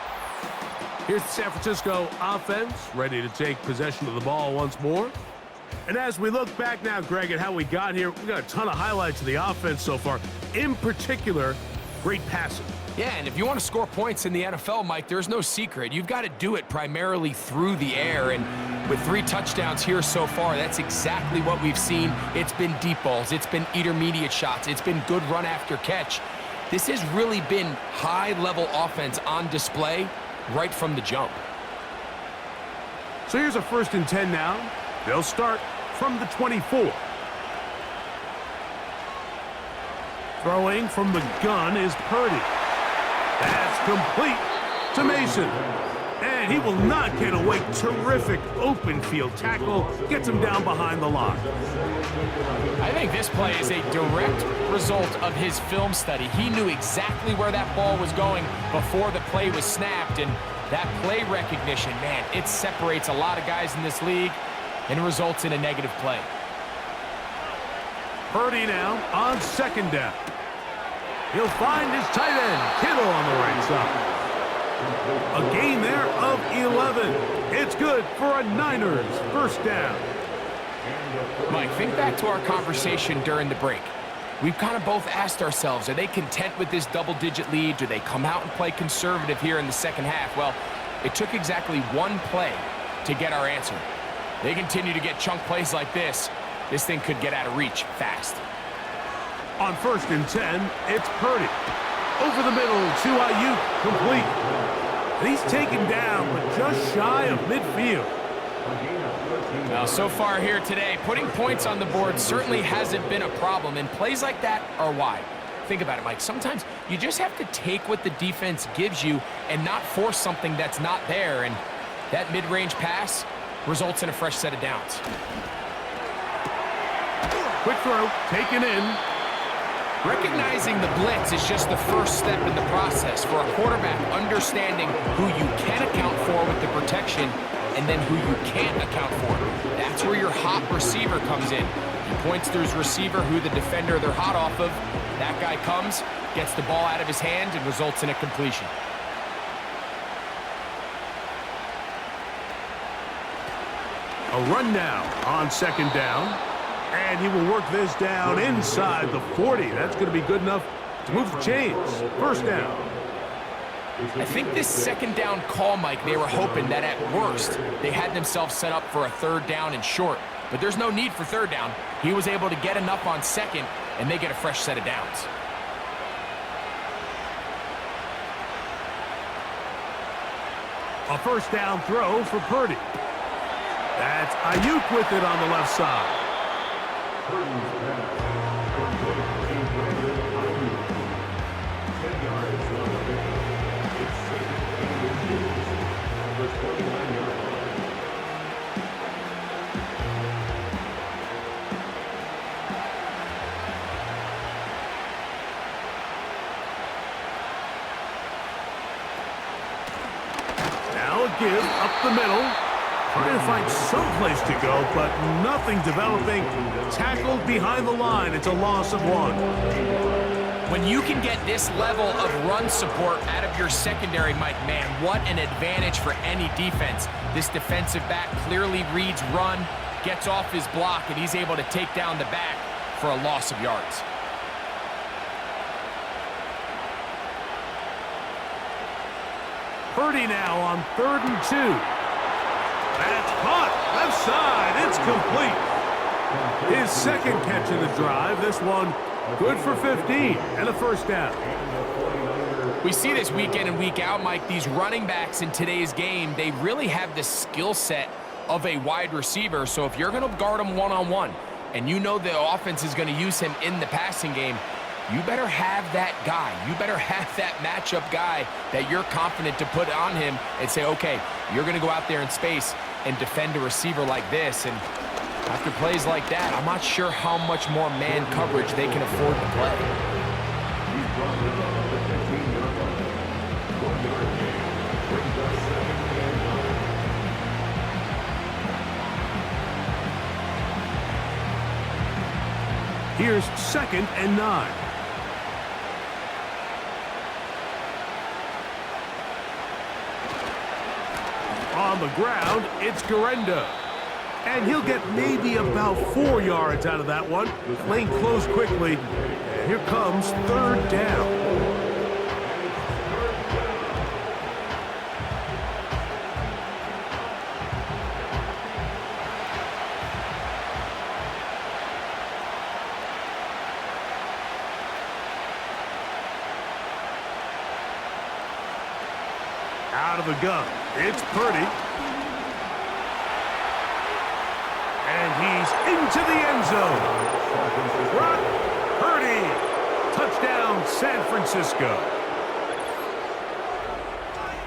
Here's the San Francisco offense, ready to take possession of the ball once more. And as we look back now, Greg, at how we got here, we got a ton of highlights of the offense so far. In particular, great passing. Yeah, and if you want to score points in the NFL, Mike, there's no secret. You've got to do it primarily through the air, and with 3 touchdowns here so far, that's exactly what we've seen. It's been deep balls. It's been intermediate shots. It's been good run after catch. This has really been high-level offense on display right from the jump. So here's a 1st and 10 now. They'll start from the 24. Throwing from the gun is Purdy. That's complete to Mason. And he will not get away. Terrific open field tackle. Gets him down behind the line. I think this play is a direct result of his film study. He knew exactly where that ball was going before the play was snapped. And that play recognition, man, it separates a lot of guys in this league and results in a negative play. Purdy now on 2nd down. He'll find his tight end, Kittle, on the right side. A gain there of 11. It's good for a Niners 1st down. Mike, think back to our conversation during the break. We've kind of both asked ourselves, are they content with this double-digit lead? Do they come out and play conservative here in the second half? Well, it took exactly one play to get our answer. They continue to get chunk plays like this. This thing could get out of reach fast. On 1st and 10, it's Purdy. Over the middle to Aiyuk, complete. And he's taken down, but just shy of midfield. Now, so far here today, putting points on the board certainly hasn't been a problem, and plays like that are why. Think about it, Mike. Sometimes you just have to take what the defense gives you and not force something that's not there, and that mid-range pass results in a fresh set of downs. Quick throw, taken in. Recognizing the blitz is just the first step in the process for a quarterback, understanding who you can account for with the protection and then who you can't account for. That's where your hot receiver comes in. He points to his receiver, who the defender they're hot off of. That guy comes, gets the ball out of his hand, and results in a completion. A run now on 2nd down. And he will work this down inside the 40. That's going to be good enough to move the chains. 1st down. I think this 2nd down call, Mike, they were hoping that at worst they had themselves set up for a 3rd down and short. But there's no need for 3rd down. He was able to get enough on 2nd, and they get a fresh set of downs. A 1st down throw for Purdy. That's Aiyuk with it on the left side. Now a give up the middle. Trying to find some place to go, but nothing developing. Tackled behind the line. It's a loss of 1. When you can get this level of run support out of your secondary, Mike, man, what an advantage for any defense. This defensive back clearly reads run, gets off his block, and he's able to take down the back for a loss of yards. Purdy now on 3rd and 2. That's caught. Left side. It's complete. His 2nd catch of the drive. This one good for 15 and a 1st down. We see this week in and week out, Mike. These running backs in today's game, they really have the skill set of a wide receiver. So if you're going to guard him one-on-one and you know the offense is going to use him in the passing game, you better have that guy. You better have that matchup guy that you're confident to put on him and say, okay, you're going to go out there in space and defend a receiver like this. And after plays like that, I'm not sure how much more man coverage they can afford to play. Here's 2nd and 9. On the ground, it's Garenda. And he'll get maybe about 4 yards out of that one. Lane closed quickly. And here comes 3rd down. Out of the gun, it's Purdy. And he's into the end zone. Brock Purdy. Touchdown, San Francisco.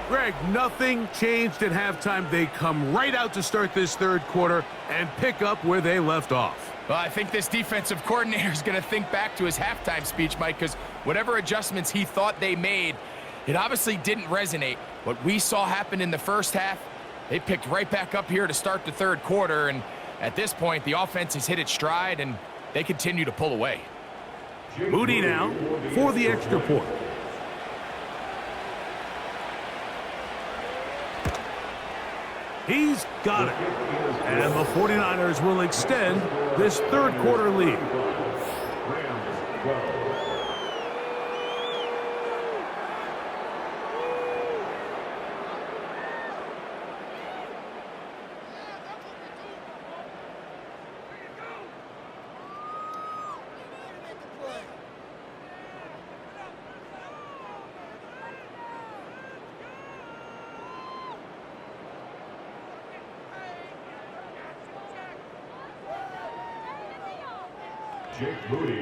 Greg, nothing changed at halftime. They come right out to start this 3rd quarter and pick up where they left off. Well, I think this defensive coordinator is going to think back to his halftime speech, Mike, because whatever adjustments he thought they made, it obviously didn't resonate. What we saw happen in the first half, they picked right back up here to start the 3rd quarter, and at this point, the offense has hit its stride, and they continue to pull away. Moody now for the extra point. He's got it. And the 49ers will extend this 3rd quarter lead.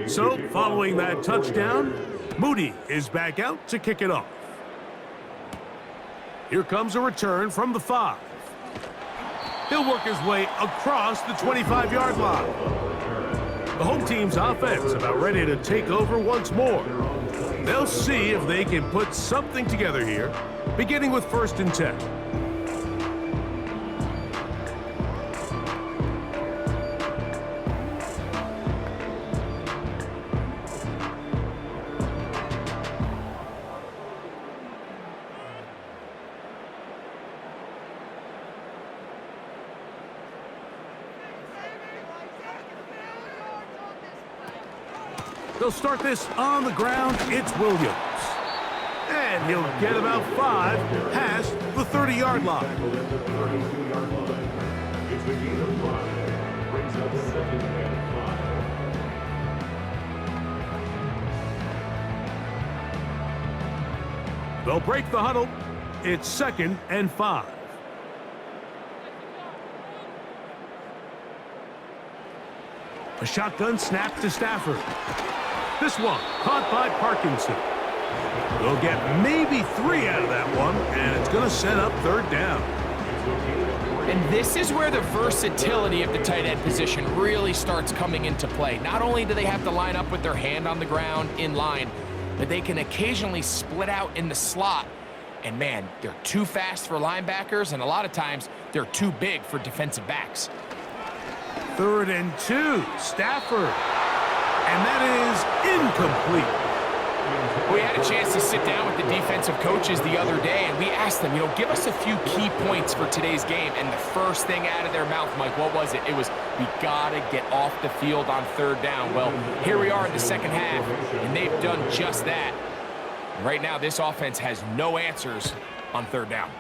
So, following that touchdown, Moody is back out to kick it off. Here comes a return from the 5. He'll work his way across the 25-yard line. The home team's offense about ready to take over once more. They'll see if they can put something together here, beginning with 1st and 10. They'll start this on the ground. It's Williams. And he'll get about 5 past the 30-yard line. It's the gain of 5. Brings up 2nd and 5. They'll break the huddle. It's 2nd and 5. A shotgun snap to Stafford. This one caught by Parkinson. They'll get maybe 3 out of that one, and it's going to set up 3rd down. And this is where the versatility of the tight end position really starts coming into play. Not only do they have to line up with their hand on the ground in line, but they can occasionally split out in the slot. And man, they're too fast for linebackers, and a lot of times they're too big for defensive backs. 3rd and 2, Stafford. And that is incomplete. We had a chance to sit down with the defensive coaches the other day, and we asked them, give us a few key points for today's game. And the first thing out of their mouth, Mike, what was it? It was, we got to get off the field on 3rd down. Well, here we are in the 2nd half, and they've done just that. Right now, this offense has no answers on 3rd down.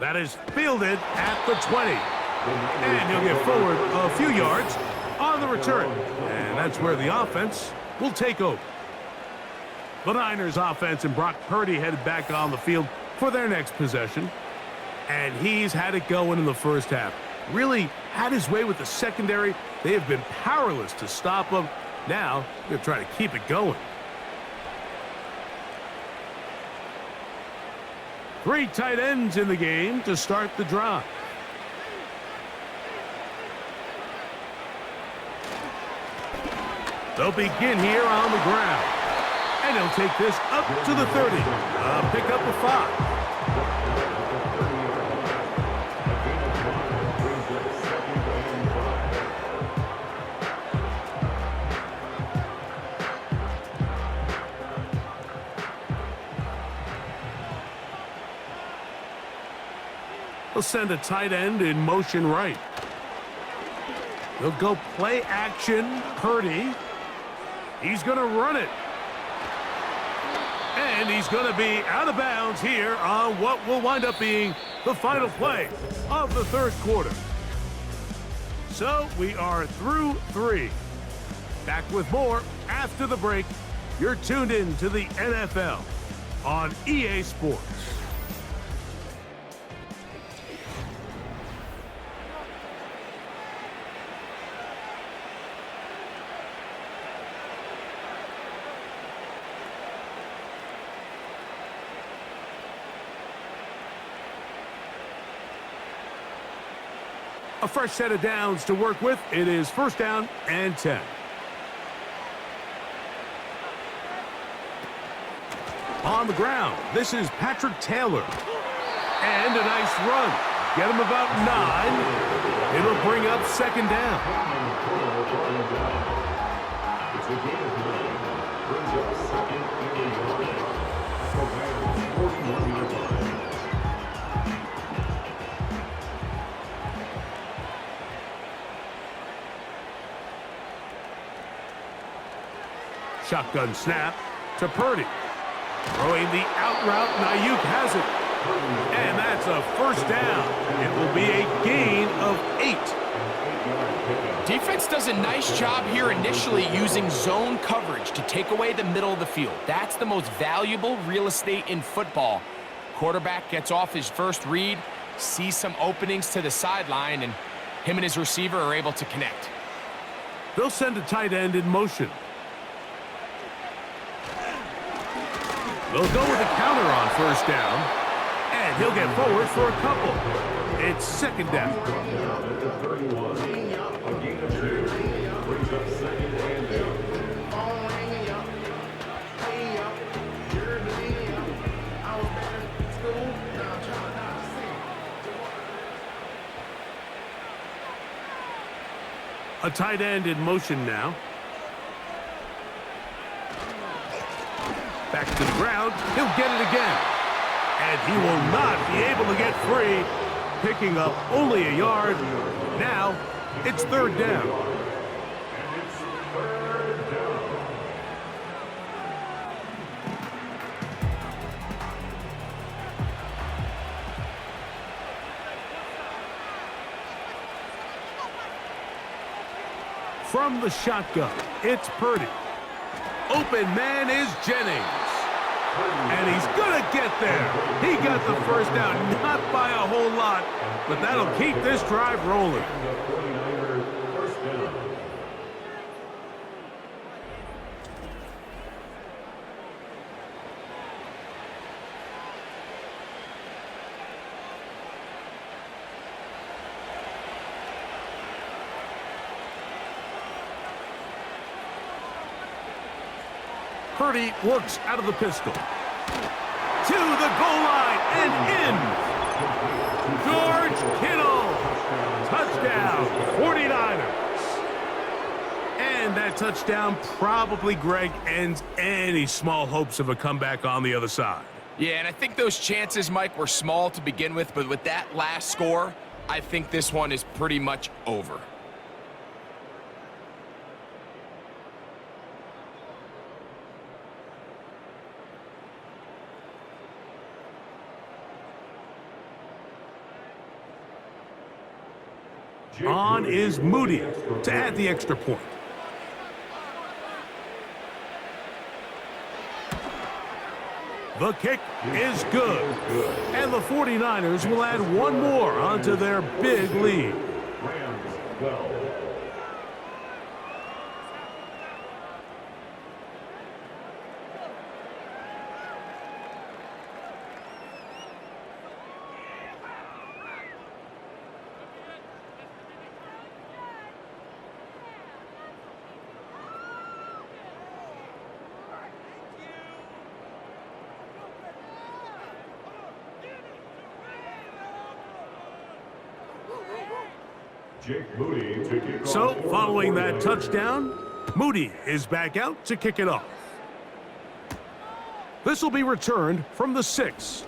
That is fielded at the 20. And he'll get forward a few yards on the return. And that's where the offense will take over. The Niners offense and Brock Purdy headed back on the field for their next possession. And he's had it going in the 1st half. Really had his way with the secondary. They have been powerless to stop him. Now they're trying to keep it going. 3 tight ends in the game to start the drive. They'll begin here on the ground. And he'll take this up to the 30. Pick up a 5. They'll send a tight end in motion right. They'll go play action. Purdy. He's going to run it. And he's going to be out of bounds here on what will wind up being the final play of the 3rd quarter. So we are through 3. Back with more after the break. You're tuned in to the NFL on EA Sports. A fresh set of downs to work with. It is 1st down and 10. On the ground, this is Patrick Taylor. And a nice run. Get him about 9. It'll bring up 2nd down. It's a gain of 9. Brings up 2nd and 41-yard line. Shotgun snap to Purdy. Throwing the out route, and Aiyuk has it. And that's a 1st down. It will be a gain of 8. Defense does a nice job here initially using zone coverage to take away the middle of the field. That's the most valuable real estate in football. Quarterback gets off his first read, sees some openings to the sideline, and him and his receiver are able to connect. They'll send a tight end in motion. They'll go with a counter on first down, and he'll get forward for a couple. It's second down. A tight end in motion now. Back to the ground. He'll get it again. And he will not be able to get free. Picking up only a yard. Now, it's third down. From the shotgun, it's Purdy. Open man is Jennings. And he's going to get there. He got the first down, not by a whole lot, but that'll keep this drive rolling. Purdy works out of the pistol. To the goal line and in. George Kittle. Touchdown, 49ers. And that touchdown probably, Greg, ends any small hopes of a comeback on the other side. Yeah, and I think those chances, Mike, were small to begin with, but with that last score, I think this one is pretty much over. On is Moody to add the extra point. The kick is good. And the 49ers will add one more onto their big lead. So, following that touchdown, Moody is back out to kick it off. This will be returned from the 6.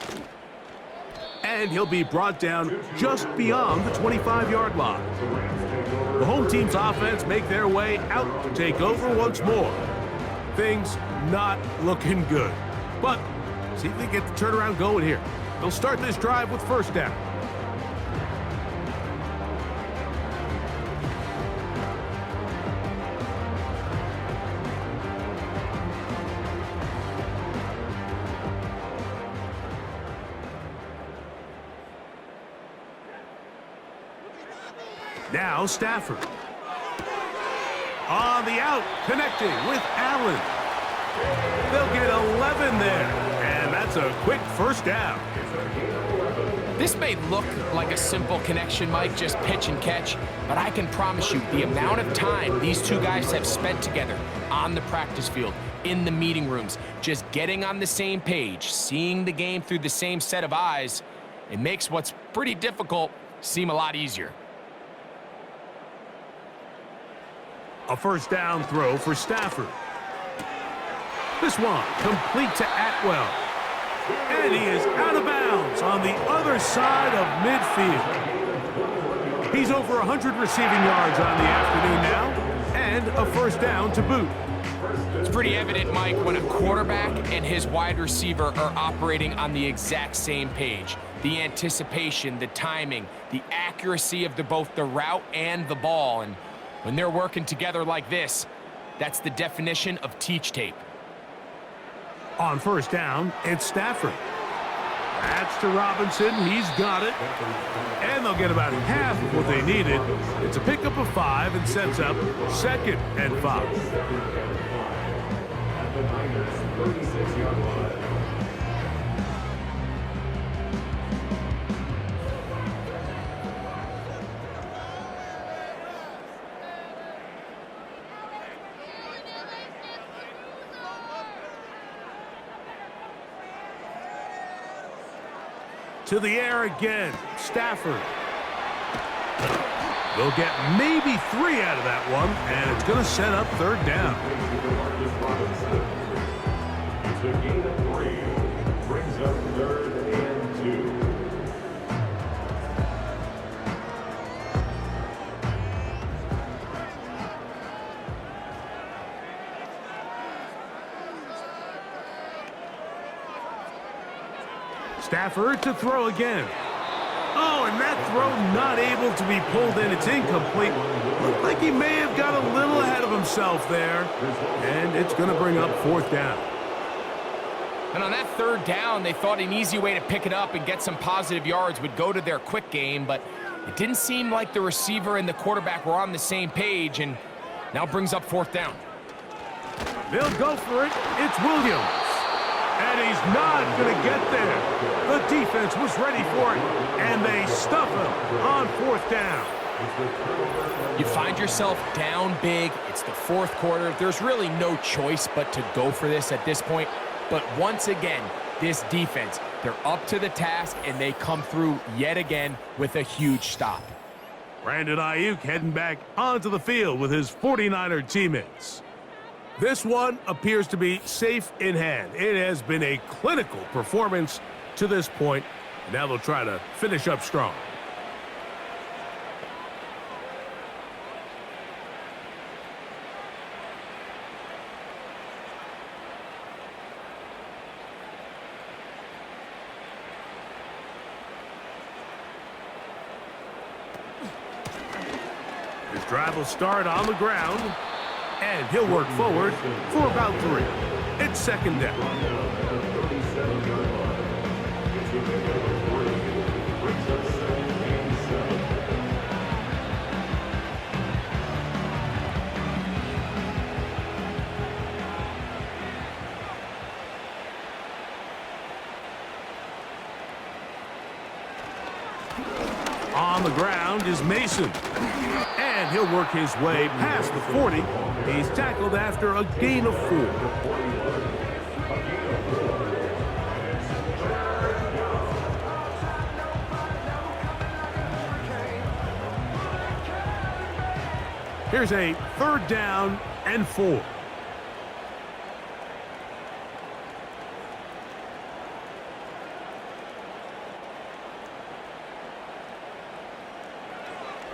And he'll be brought down just beyond the 25-yard line. The home team's offense make their way out to take over once more. Things not looking good. But see if they get the turnaround going here. They'll start this drive with first down. Now Stafford. On the out, connecting with Allen. They'll get 11 there, and that's a quick first down. This may look like a simple connection, Mike, just pitch and catch, but I can promise you the amount of time these two guys have spent together on the practice field, in the meeting rooms, just getting on the same page, seeing the game through the same set of eyes, it makes what's pretty difficult seem a lot easier. A first down throw for Stafford. This one complete to Atwell. And he is out of bounds on the other side of midfield. He's over 100 receiving yards on the afternoon now, and a first down to boot. It's pretty evident, Mike, when a quarterback and his wide receiver are operating on the exact same page. The anticipation, the timing, the accuracy of both the route and the ball. And when they're working together like this, that's the definition of teach tape. On first down, it's Stafford. That's to Robinson. He's got it. And they'll get about half of what they needed. It's a pickup of 5 and sets up 2nd and 5. At the Niners' 36-yard line. To the air again. Stafford. They'll get maybe 3 out of that one, and it's going to set up 3rd down. It's a gain of 3. Brings up 3rd and 2. Stafford to throw again. Oh, and that throw not able to be pulled in. It's incomplete. Looked like he may have got a little ahead of himself there. And it's going to bring up 4th down. And on that 3rd down, they thought an easy way to pick it up and get some positive yards would go to their quick game, but it didn't seem like the receiver and the quarterback were on the same page, and now brings up 4th down. They'll go for it. It's Williams. And he's not going to get there. The defense was ready for it, and they stuff him on 4th down. You find yourself down big. It's the 4th quarter. There's really no choice but to go for this at this point. But once again, this defense, they're up to the task, and they come through yet again with a huge stop. Brandon Aiyuk heading back onto the field with his 49er teammates. This one appears to be safe in hand. It has been a clinical performance to this point. Now they'll try to finish up strong. His drive will start on the ground. And he'll work forward for about 3. It's 2nd down. On the ground is Mason. And he'll work his way past the 40. He's tackled after a gain of 4. Here's a 3rd down and 4.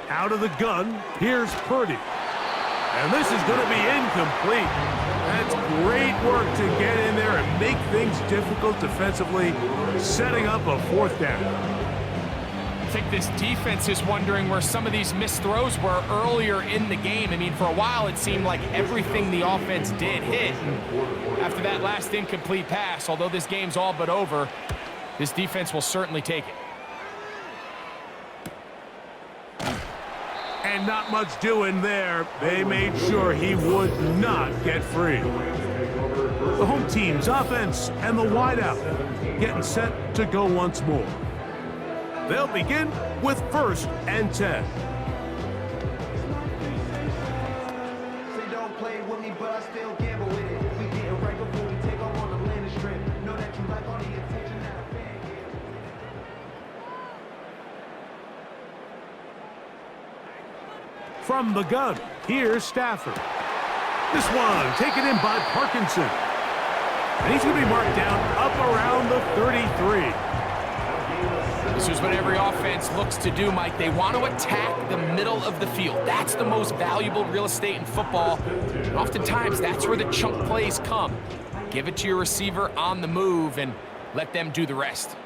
Out of the gun, here's Purdy. And this is going to be incomplete. That's great work to get in there and make things difficult defensively, setting up a 4th down. I think this defense is wondering where some of these missed throws were earlier in the game. I mean, for a while, it seemed like everything the offense did hit. And after that last incomplete pass, although this game's all but over, this defense will certainly take it. And not much doing there. They made sure he would not get free. The home team's offense and the wideout getting set to go once more. They'll begin with 1st and 10. Say don't play with me, but I still gamble with it. We getting right before we take off on the landing strip. Know that you like all the attention that a fan gives. From the gun, here's Stafford. This one taken in by Parkinson. And he's going to be marked down up around the 33. This is what every offense looks to do, Mike. They want to attack the middle of the field. That's the most valuable real estate in football. And oftentimes, that's where the chunk plays come. Give it to your receiver on the move and let them do the rest.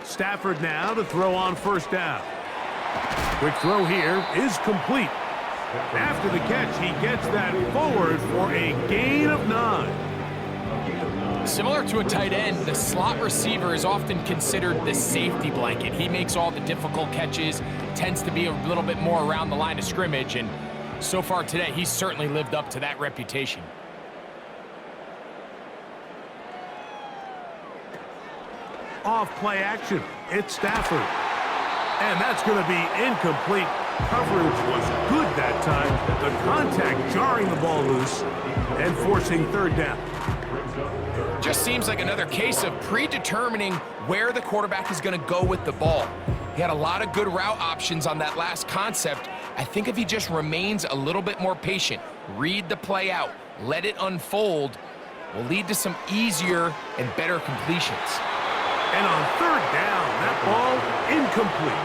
Stafford now to throw on 1st down. Quick throw here is complete. After the catch, he gets that forward for a gain of 9. Similar to a tight end, the slot receiver is often considered the safety blanket. He makes all the difficult catches, tends to be a little bit more around the line of scrimmage, and so far today, he's certainly lived up to that reputation. Off play action. It's Stafford. And that's going to be incomplete. Coverage was good that time. The contact jarring the ball loose and forcing third down. Just seems like another case of predetermining where the quarterback is going to go with the ball. He had a lot of good route options on that last concept. I think if he just remains a little bit more patient, read the play out, let it unfold, will lead to some easier and better completions. And on third down, that ball incomplete.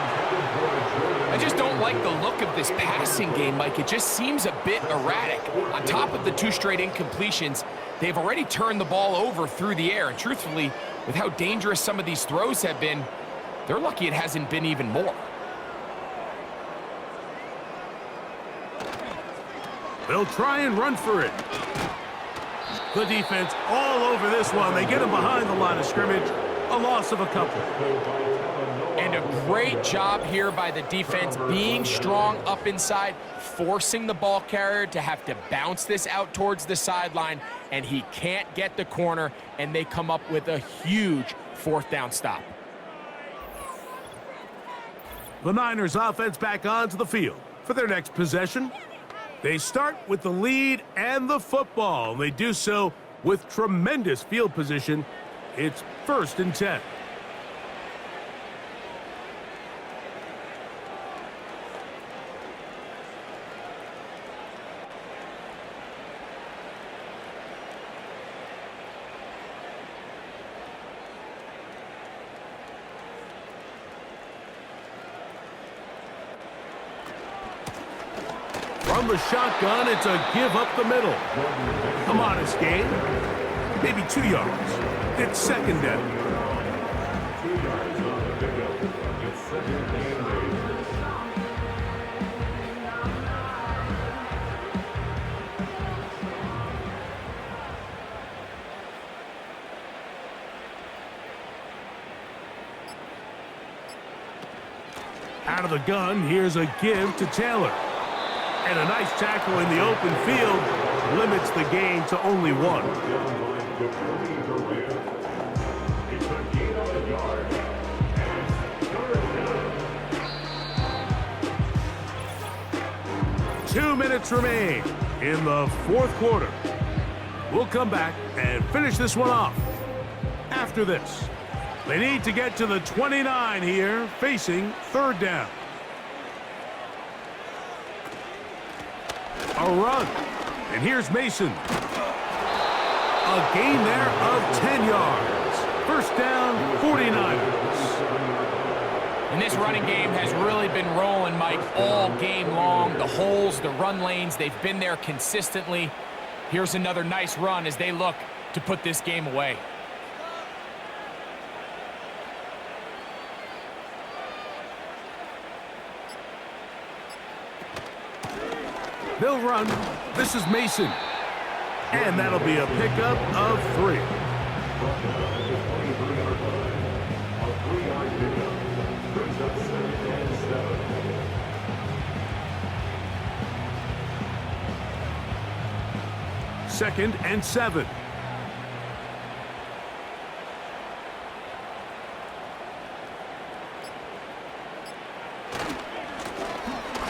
I just don't like the look of this passing game, Mike. It just seems a bit erratic. On top of the 2 straight incompletions, they've already turned the ball over through the air. And truthfully, with how dangerous some of these throws have been, they're lucky it hasn't been even more. They'll try and run for it. The defense all over this one. They get him behind the line of scrimmage. A loss of a couple. And a great job here by the defense, being strong up inside, forcing the ball carrier to have to bounce this out towards the sideline, and he can't get the corner, and they come up with a huge 4th down stop. The Niners offense back onto the field for their next possession. They start with the lead and the football. They do so with tremendous field position. It's 1st and 10. From the shotgun, it's a give up the middle. A modest gain, maybe 2 yards. It's 2nd down. Out of the gun, here's a give to Taylor. And a nice tackle in the open field limits the gain to only 1. Two minutes remain in the 4th quarter. We'll come back and finish this one off after this. They need to get to the 29 here, facing 3rd down. A run. And here's Mason. A gain there of 10 yards. 1st down, 49ers. And this running game has really been rolling, Mike, all game long. The holes, the run lanes, they've been there consistently. Here's another nice run as they look to put this game away. They'll run. This is Mason. And that'll be a pickup of 3. Second and 7.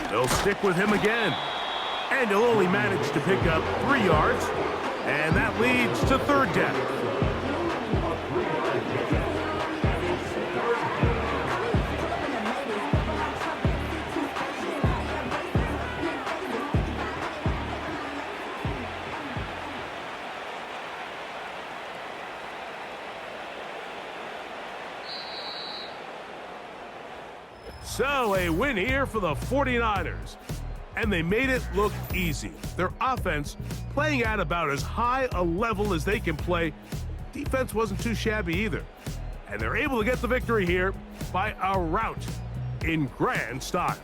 They'll stick with him again. And he'll only manage to pick up 3 yards. And that leads to 3rd down. So a win here for the 49ers. And they made it look easy. Their offense playing at about as high a level as they can play. Defense wasn't too shabby either. And they're able to get the victory here by a rout in grand style.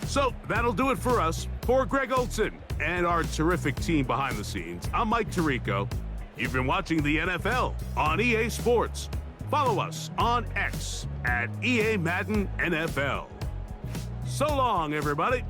So that'll do it for us. For Greg Olson and our terrific team behind the scenes, I'm Mike Tirico. You've been watching the NFL on EA Sports. Follow us on X at EA Madden NFL. So long, everybody.